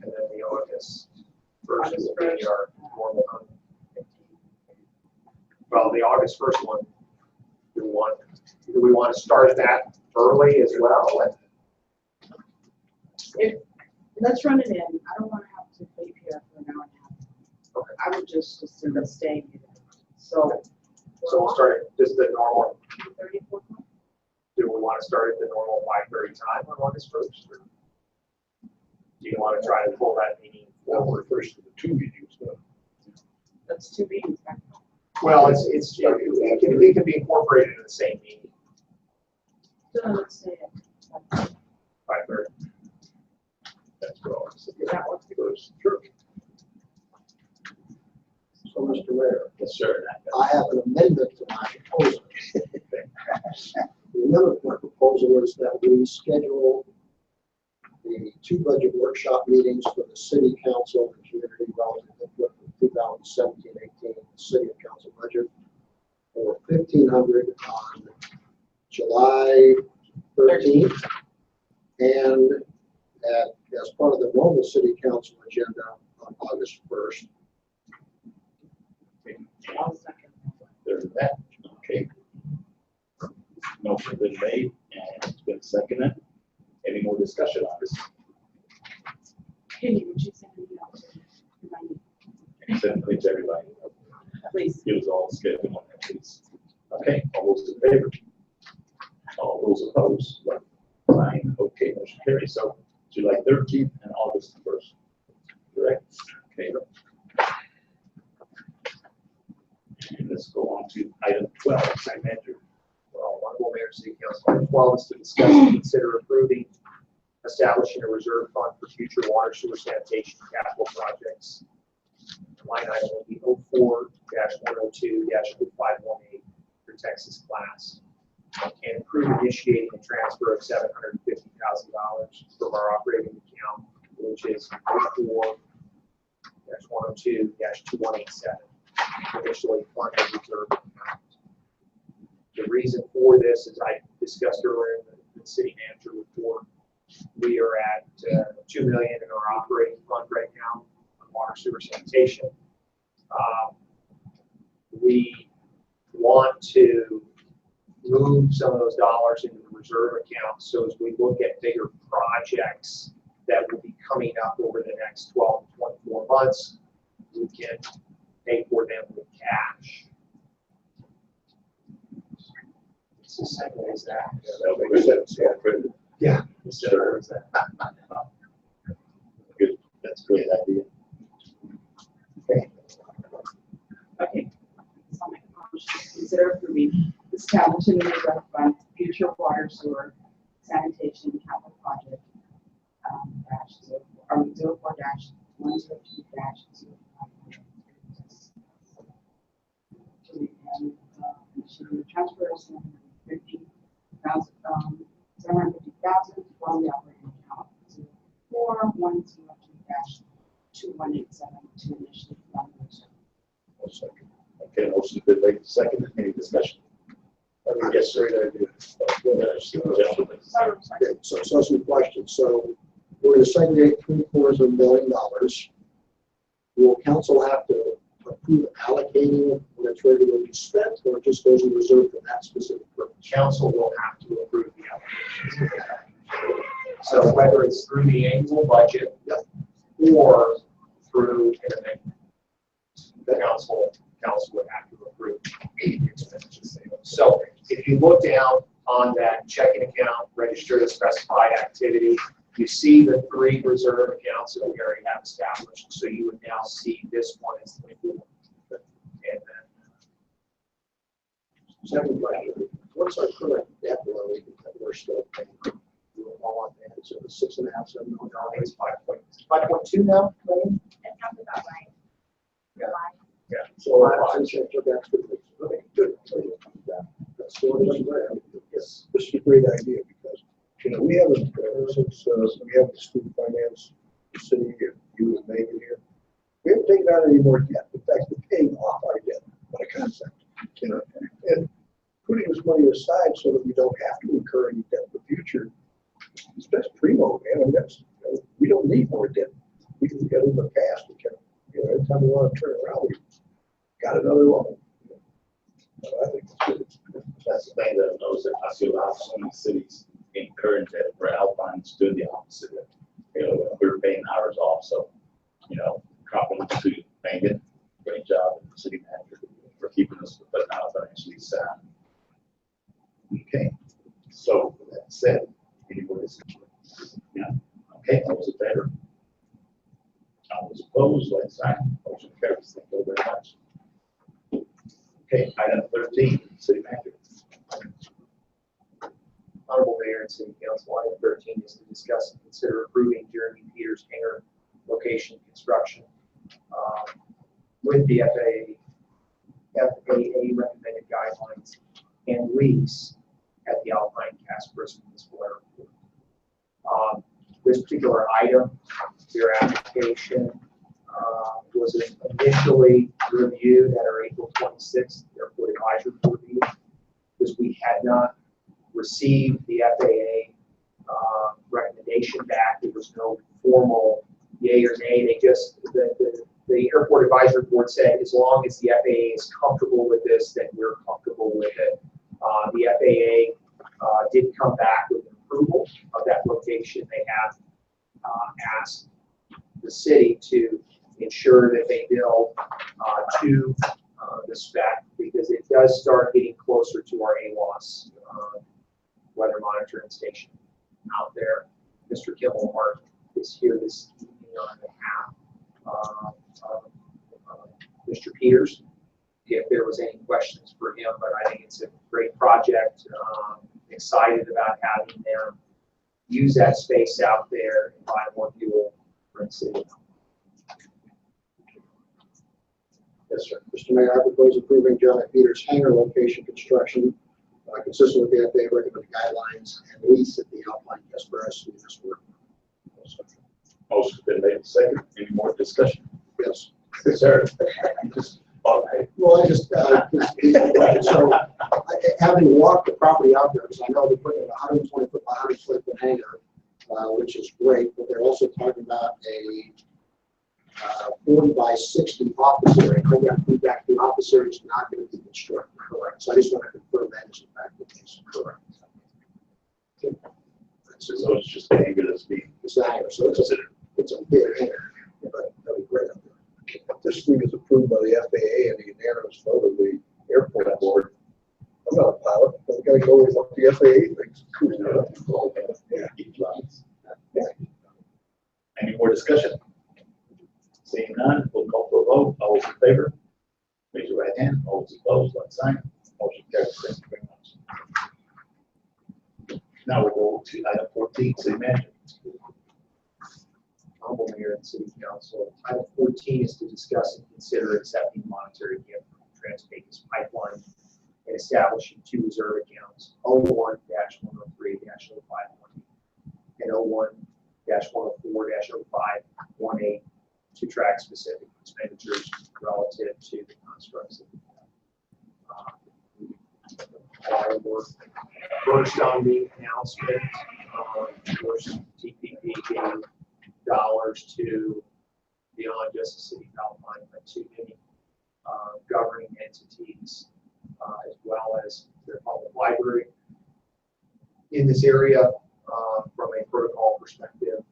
And then the August 1st will be our normal one. Well, the August 1st one, do we want to start that early as well? Let's run it in. I don't want to have to leave here for an hour and a half. Okay. I would just assume it's staying here. So. So we'll start at just the normal. 2:30, 4 o'clock? Do we want to start at the normal 5:30 time on August 1st? Or do you want to try to pull that meeting Well, we're forward? first of the two meetings, but That's 2 meetings back. Well, it can be incorporated in the same meeting, So let's say it. 5:30. That's what August. That works. First. Sure. so Mr. Mayor, Yes, sir. I have an amendment to my proposal. The amendment to my proposal is that we schedule the 2 budget workshop meetings for the city council and community relative to the 2017-18 city and council budget for 1500 on July 13th, and as part of the normal city council agenda on August 1st. I'll second. There's that. Okay. Motion been made and it's been seconded. Any more discussion on this? Kenny, would you send me out to everybody? Send it to everybody. Please. It was all scheduled on that, please. Okay, all those in favor? All those opposed? Fine. Okay, motion carries. So July 13th and August 1st. Correct? Okay. And let's go on to item 12, City Manager. Well, Honorable Mayor, City Council, item 12 is to discuss and consider approving establishing a reserve fund for future water, sewer, sanitation, capital projects. Line item will be 04-102-0518 for Texas class. And approve initiating a transfer of $750,000 from our operating account, which is 04-102-2187, initially funded reserve account. The reason for this, as I discussed earlier in the city manager report, we are at $2 million in our operating fund right now on water, sewer, sanitation. We want to move some of those dollars into the reserve account, so as we look at bigger projects that will be coming up over the next 12 to 24 months, we can pay for them with cash. It's as simple as that. Yeah. Sure. Good. That's a great idea. Okay, be establishing a reserve fund, future water sewer sanitation capital project. Are we 04-102-05. To transfer 750,000 from the operating account to 4102-2187 to initially fund the reserve. One second. Okay, motion's been made, seconded. Any discussion? Yes, sir. Gentlemen. Okay, so some questions. So we're going to segregate $750,000. Will council have to approve allocating it when it's ready to be spent, or it just goes in reserve for that specific purpose? Council will have to approve the application. So whether it's through the annual budget or through an amendment, the council would have to approve the expenses. So if you look down on that checking account, registered as specified activity, you see the 3 reserve accounts that we already have established. So you would now see this one as the 4. And then Second question, what's our current debt load that we're still paying? You all on that, so it's $6.5 million, $7 million. it's 5.2 now, maybe? That sounds about right. Yeah. Yeah. So that's good. Okay, good. That's still Yes, this is a great idea because, you know, we haven't, since we have the student finance, the city, and you and Megan here, we haven't taken out any more debt. In fact, we're paying off our debt by concept, you know, and putting this money aside so that we don't have to incur any debt in the future. That's primo, man. I mean, that's, you know, we don't need more debt. We can get in the past. We can, you know, every time we want to turn around, we got another loan. So I think it's good. That's the thing that I noticed that I see a lot of so many cities encourage that for Alpine's doing the opposite. You know, we're paying ours off. So, you know, compliments to Megan. Great job, and the city manager, for keeping us financially sound. Okay. So with that said, any more discussion? Yeah. Okay, all those in favor? All those opposed, like sign. Motion carries. Thank you very much. Okay, item 13, city manager. Honorable Mayor and City Council, item 13 is to discuss and consider approving Jeremy Peters hangar location construction with the FAA recommended guidelines and lease at the Alpine Casper Municipal Airport. This particular item, your application, was initially reviewed at our April 26th Airport Advisory Board meeting, because we had not received the FAA recommendation back. There was no formal yay or nay. They just, the Airport Advisory Board said, as long as the FAA is comfortable with this, then we're comfortable with it. The FAA did come back with an approval of that location. They have asked the city to ensure that they build to the spec, because it does start getting closer to our AWAS weather monitoring station out there. Mr. Kimmel Hart is here this evening on behalf of Mr. Peters, if there was any questions for him, but I think it's a great project. Excited about having them use that space out there and buy more fuel for the city. Yes, sir. Mr. Mayor, I propose approving Jeremy Peters hangar location construction consistent with the FAA recommended guidelines and lease at the Alpine Casper Municipal Airport. Motion's been made second. Any more discussion? Yes. Sir. Just, all right. Well, I just, so having walked the property out there, because I know they're putting a 120 foot by 120 foot hangar, which is great, but they're also talking about a 40 by 60 office area. I got feedback, the office area is not going to be constructed. Correct. So I just want to confirm that is in fact the case. Correct. So it's just the hangar that's being Exactly. So it's a big hangar, but that'll be great up there. If this thing is approved by the FAA and the unanimous vote of the airport board, I'm not a pilot. I'm going to go with what the FAA thinks. Yeah. Any more discussion? Seeing none, we'll call for a vote. All those in favor, raise your right hand. All those opposed, like sign. Motion carries. Thank you very much. Now we'll go to item 14, city manager. Honorable Mayor and City Council, item 14 is to discuss and consider accepting monetary gift from Trans-Pecos Pipeline and establishing two reserve accounts, 01-103-051 and 01-104-0518, to track specific expenditures relative to the constructs of firework. First on the announcement, first TPP gave dollars to beyond just the city of Alpine, but to many governing entities, as well as their public library. In this area, from a protocol perspective,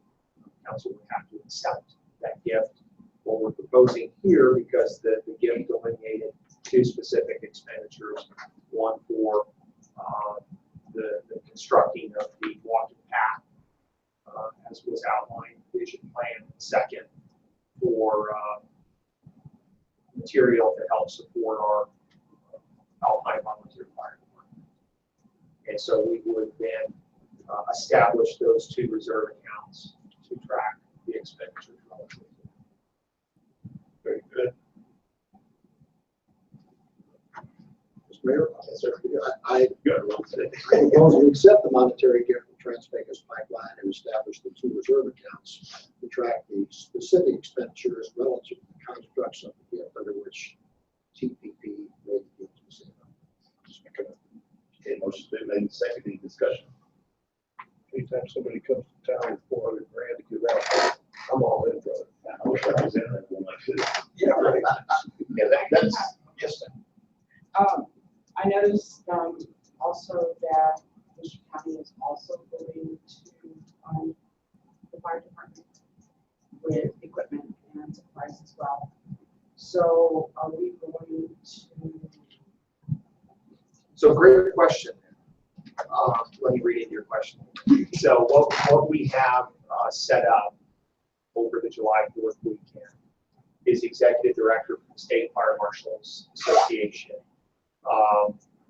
council would have to accept that gift. What we're proposing here, because the gift delineated two specific expenditures, one for the constructing of the walking path, as was outlined in the vision plan. Second, for material to help support our Alpine Volunteer Fire Department. And so we would then establish those two reserve accounts to track the expenditures relative to that. Very good. Mr. Mayor, Yes, sir. I Good. propose we accept the monetary gift from Trans-Pecos Pipeline and establish the two reserve accounts to track the specific expenditures relative to the constructs of the gift under which TPP may be used to save up. Okay, motion been made, seconded, discussion. Anytime somebody comes to town with 400 grand to give out, I'm all in, brother. I wish I was in that one like this. Yeah, right. Yeah, that's, yes, sir. I noticed, also that Fisher County is also going to, the fire department with equipment and supplies as well. So are we going to? So great question. Let me read into your question. So what we have set up over the July 4th weekend is executive director from the State Fire Marshals Association,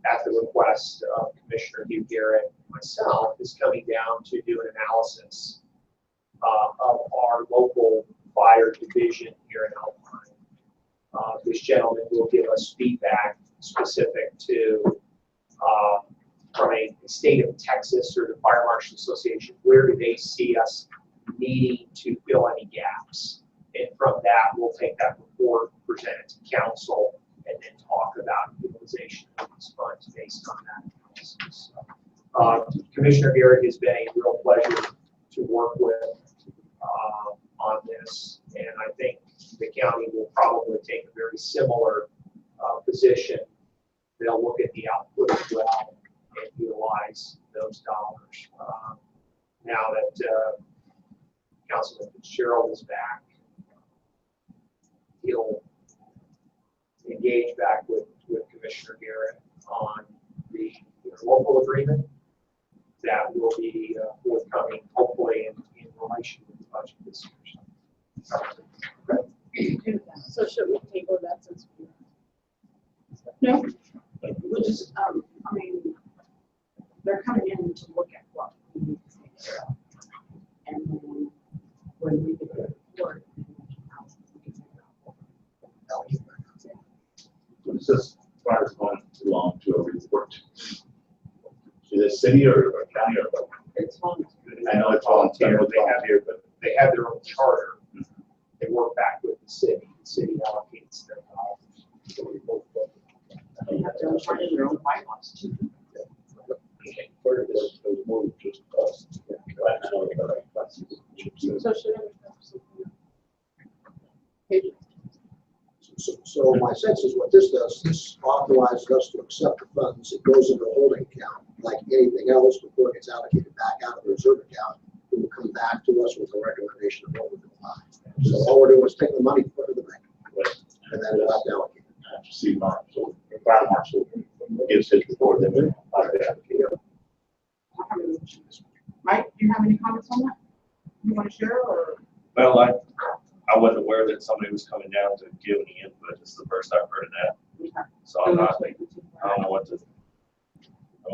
at the request of Commissioner Hugh Garrett and myself, is coming down to do an analysis of our local fire division here in Alpine. This gentleman will give us feedback specific to from a state of Texas or the Fire Marshal Association, where do they see us needing to fill any gaps? And from that, we'll take that report, present it to council, and then talk about utilization of these funds based on that analysis. Commissioner Garrett has been a real pleasure to work with on this, and I think the county will probably take a very similar position. They'll look at the output as well and utilize those dollars. Now that Councilman Fitzgerald is back, he'll engage back with Commissioner Garrett on the local agreement that will be forthcoming, hopefully in relation to the budget this year. So should we table that since we? No, we just, I mean, they're coming in to look at what we need to take care of. And then when we get the report, then we can figure out. This is fire going too long to a report. Is it city or county or both? It's fun. I know it's volunteer, They have here, but they have their own charter. They work back with the city. The city allocates their dollars. So we both look. They have their own charter, their own bylaws too. Part of this is more than just us. So should So my sense is what this does, this authorizes us to accept the funds. It goes into a holding account like anything else before it gets allocated back out of the reserve account. It will come back to us with a recommendation of what we're going to buy. So all we're doing is taking the money, put it in the bank, and then we'll have to allocate it. See, Marshall, the fire marshal gives his report, then we Mike, do you have any comments on that? You want to share or? Well, I wasn't aware that somebody was coming down to give any input. This is the first I've heard of that. So I'm not, I don't know what to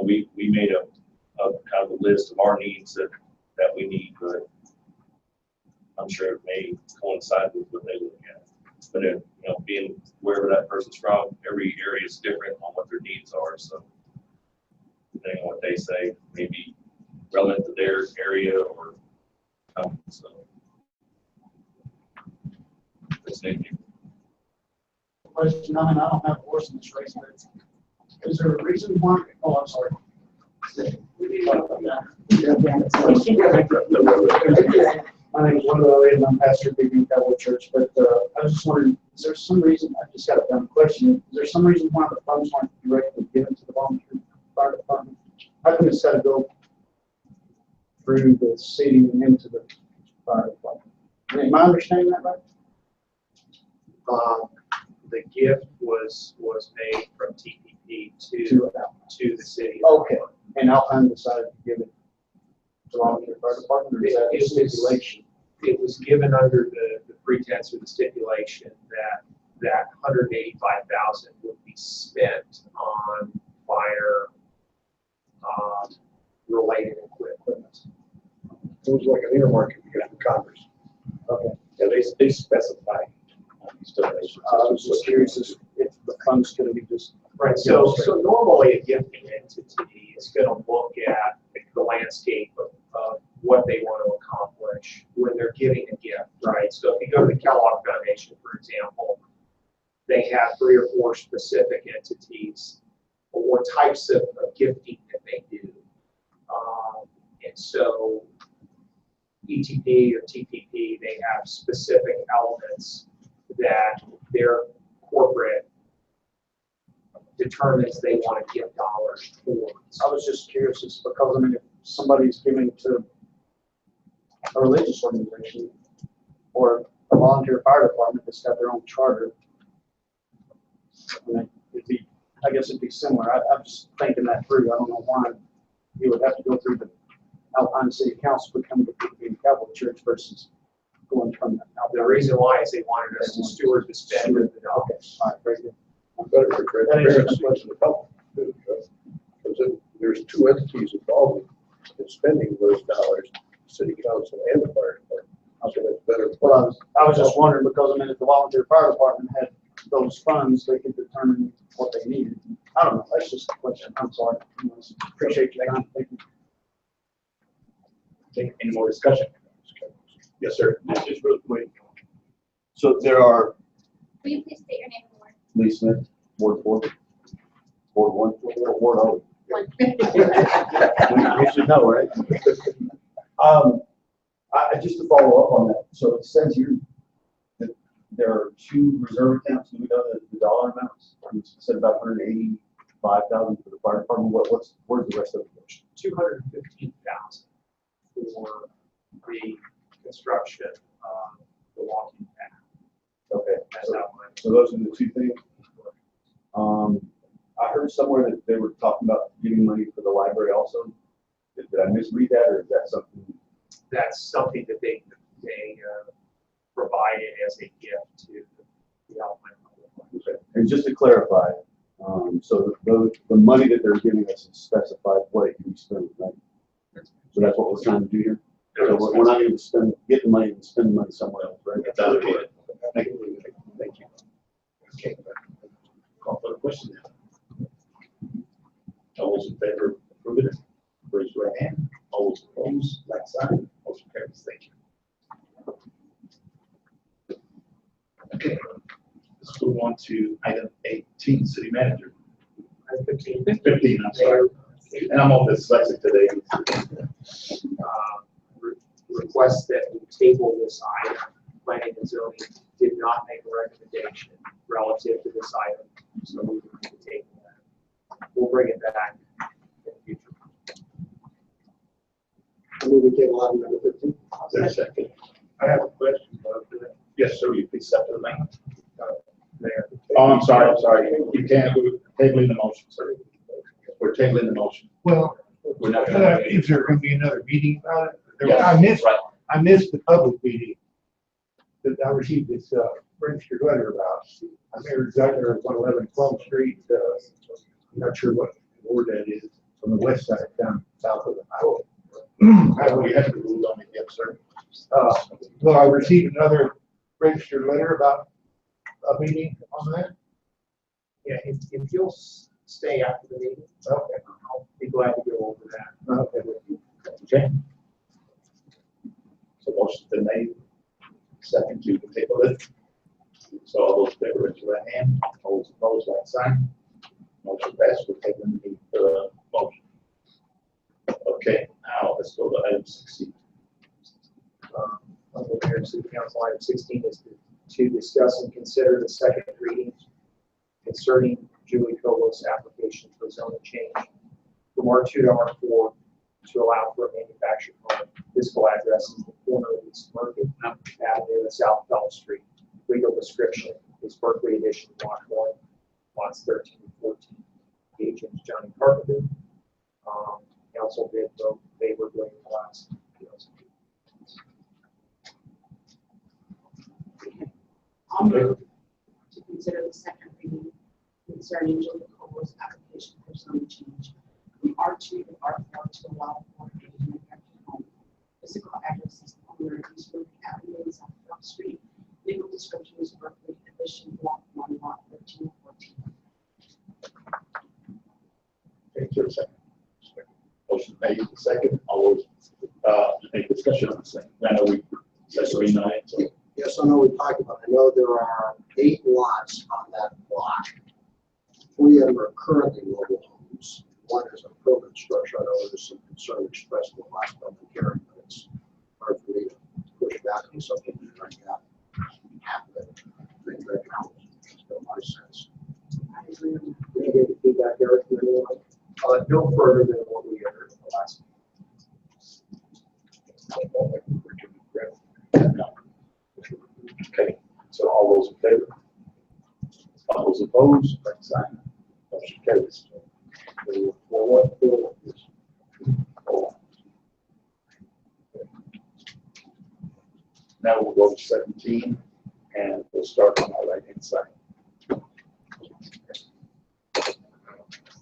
We made a kind of a list of our needs that we need, but I'm sure it may coincide with what they look at. But being wherever that person's from, every area is different on what their needs are. So depending on what they say, maybe relevant to their area or so. It's maybe. Question, I don't have a horse in this race, but is there a reason why? Oh, I'm sorry. My name is Wendell, and I'm pastor at Big Green Cowboy Church, but I was just wondering, is there some reason, I just got a dumb question, is there some reason why the funds weren't directly given to the volunteer fire department? How come it's got to go through the city and into the fire department? Am I understanding that right? The gift was made from TPP to the city. Okay, and Alpine decided to give it to volunteer fire department, or is that a stipulation? It was given under the pretense or the stipulation that 185,000 would be spent on fire related equipment. It was like an earmark you got from Congress. Okay. Yeah, they specify these donations. I was just curious if the funds going to be just. Right, so normally a gifting entity is going to look at the landscape of what they want to accomplish when they're giving a gift, right? So if you go to the Kellogg Foundation, for example, they have 3 or 4 specific entities or types of gifting that they do. And so ETP or TPP, they have specific elements that their corporate determines they want to give dollars towards. I was just curious, it's because, I mean, if somebody's giving to a religious organization or a volunteer fire department that's got their own charter, I mean, I guess it'd be similar. I'm just thinking that through. I don't know why you would have to go through the Alpine City Council to come to the Catholic Church versus going from the. The reason why is they wanted us to steward the spend of the dollars. Okay, all right, very good. Better for transparency to the public, too, because there's 2 entities involved in spending those dollars, city council and the fire department. So that's better. Well, I was just wondering because, I mean, if the volunteer fire department had those funds, they could determine what they needed. I don't know, that's just a question. I'm sorry. Appreciate your time. Thank you. Okay, any more discussion? Yes, sir. Just real quick. So there are Will you please state your name and word? Lee Smith, Ward 4, Ward 1, Ward 0. You should know, right? Just to follow up on that, so it says here that there are 2 reserve accounts. Do we know the dollar amounts? You said about 185,000 for the fire department. Where's the rest of it? 215,000 for the construction of the walking path. Okay, That's outlined. so those are the 2 things. I heard somewhere that they were talking about giving money for the library also. Did I misread that, or is that something? That's something that they provided as a gift to the Alpine Public. Okay. And just to clarify, so the money that they're giving us is specified what it can be spent, right? So that's what we're trying to do here. So we're not going to get the money and spend the money somewhere else, right? That's allocated. Thank you. Thank you. Okay. Call for the question. All those in favor of approving it, raise your right hand. All those opposed, like sign. Motion carries. Thank you. Okay. Let's move on to item 18, city manager. 15, I'm sorry. And I'm on dyslexic today. Request that we table this item. Planning and zoning did not make a recommendation relative to this item, so we need to table that. We'll bring it back in the future. I move we table item number 15. Is there a second? I have a question. Yes, sir. Will you please step to the mic? Mayor. Oh, I'm sorry. You can't, we're tabling the motion, sir. We're tabling the motion. Well, We're not. is there going to be another meeting about it? Yes, right. I missed the public meeting that I received this registered letter about. I'm here exactly at 111 12th Street. I'm not sure what ward that is. from the west side down south of the highway. We have to rule on it yet, sir. Will I receive another registered letter about a meeting on that? Yeah, if you'll stay after the meeting, Okay. I'll be glad to go over that. Okay. with you. Okay. So motion's been made. Second to table it. So all those in favor, raise your right hand. All those opposed, like sign. Motion passed. We're tabling the motion. Okay, now let's go to item 16. Under Mayor and City Council, item 16 is to discuss and consider the second reading concerning Julie Cobos' application for zoning change from R2 to R4 to allow for a manufactured home. Physical address is the corner of East Market Avenue and South Bell Street. Legal description is Berkeley Edition, Block 1, lots 13 and 14. Agent is Johnny Carpenter. Council did vote favorably in the last. I'll move to consider the second reading concerning Julie Cobos' application for zoning change from R2 to R4 to allow for a manufactured home. Physical address is the corner of East Berkeley Avenue and South Bell Street. Legal description is Berkeley Edition, Block 1, Lot 13 and 14. Thank you. Second. Motion made. Second. All those, any discussion on the same? I know we said 39, so. Yes, I know we talked about it. I know there are 8 lots on that block. 3 of them are currently mobile homes. 1 is a permanent structure. I know there's some concern expressed in the last public hearing, but it's hard for me to push back on something that I got half of it. I think that counts. That's my sense. I agree with you. Did you get the feedback, Eric, from anyone? No further than what we heard in the last. Okay, so all those in favor? All those opposed, like sign. Motion carries. Now we'll go to 17 and we'll start on our right hand side.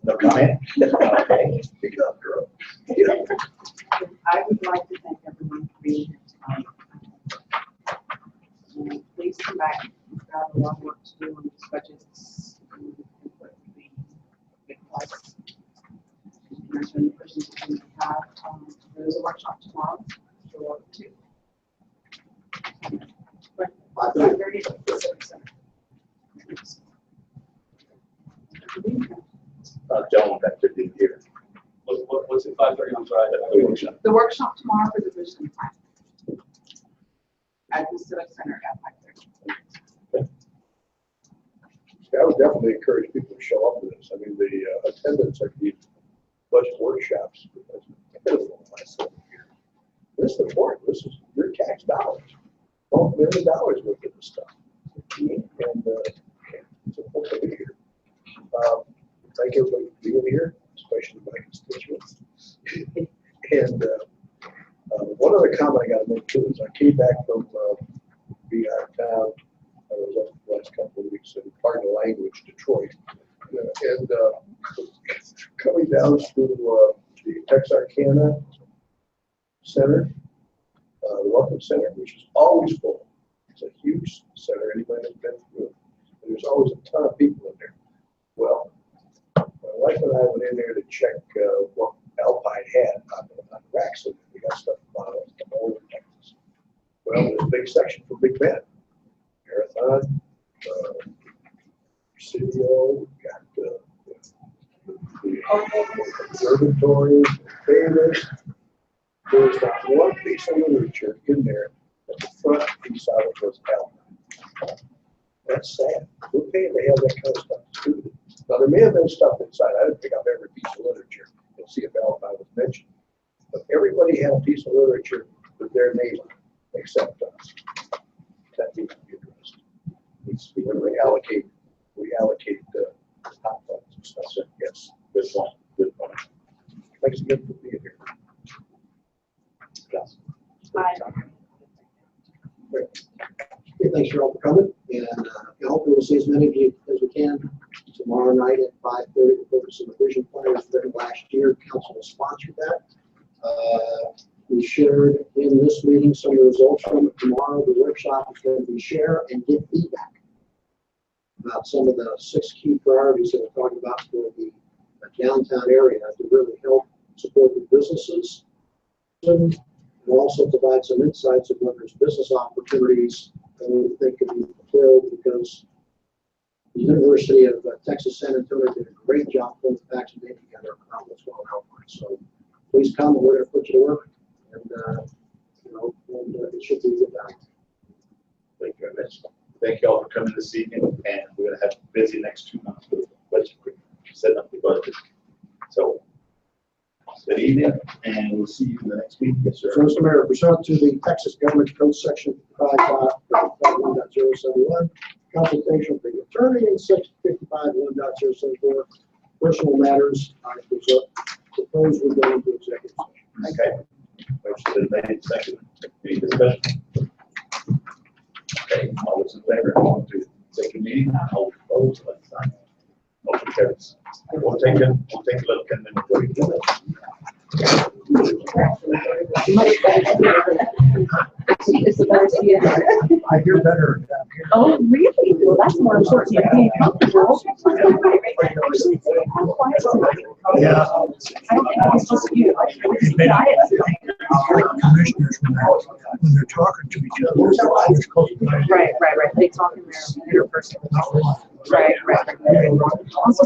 No comment? Okay. Pick it up, girl. I would like to thank everyone for being here tonight. And please come back. We've got a lot of work to do on these budgets. And what would be a big plus. And answer any questions that you have. There is a workshop tomorrow. For 2. 5:30 at the Civic Center. Joan, that could be here. What's it, 5:30, I'm sorry, The workshop tomorrow for the vision plan. At the Civic Center at 5:30. I would definitely encourage people to show up for this. I mean, the attendance at these budget workshops is pitiful in my 7 years. This is important. This is your tax dollars. $12 million worth of this stuff. And it's important to be here. Thank everybody for being here, especially my constituents. And one other comment I got to make too is I came back from being out of town. I was up the last couple of weeks in, pardon the language, Detroit. And coming down to the Texarkana Center, the Welcome Center, which is always full. It's a huge center. Anybody that's been through it. And there's always a ton of people in there. Well, my wife and I went in there to check what Alpine had on the racks. And we got stuff from all over Texas. Well, there's a big section for big men. Marathon, Presidio, got the observatory, famous. There's not one piece of literature in there that the front piece out of was Alpine. That's sad. We're paying to have that kind of stuff distributed. Now, there may have been stuff inside. I didn't pick up every piece of literature and see if Alpine was mentioned. But everybody had a piece of literature with their name on it, except us. That needs to be addressed. Needs to be reallocate the top funds and stuff. So, yes, good point. Good point. Thanks again for being here. Yes. Bye. Okay, thanks you all for coming, and I hope we'll see as many of you as we can tomorrow night at 5:30 before the So the vision plan was written last year, council sponsored that. We shared in this meeting some of the results from it. Tomorrow, the workshop is going to be share and give feedback about some of the 6 key priorities that we're talking about for the downtown area to really help support the businesses. And we'll also provide some insights of whether there's business opportunities that we think can be fulfilled, because the University of Texas San Antonio did a great job putting the facts and data together about what's going on. So please come, and we're going to put you to work, and it should be a good time. Thank you very much. Thank you all for coming this evening, and we're gonna have a busy next 2 months with budget, setting up the budget. So, good evening, and we'll see you in the next week. Yes, sir. So, Mr. Mayor, pursuant to the Texas Government Code Section 5.1.071, consultation with the attorney in Section 55.1.074, personal matters, I propose we go into executive session. Okay. Motion been made, second. Any discussion? Okay, all those in favor, going to executive meeting, all opposed, like sign. Motion carries. We'll take a little 10-minute break. I hear better down here. Oh, really? Well, that's more important than being comfortable. Yeah. I don't think it's just you. Commissioners, when they're talking to each other, it's close to Right. They talk in their person. Right. Also,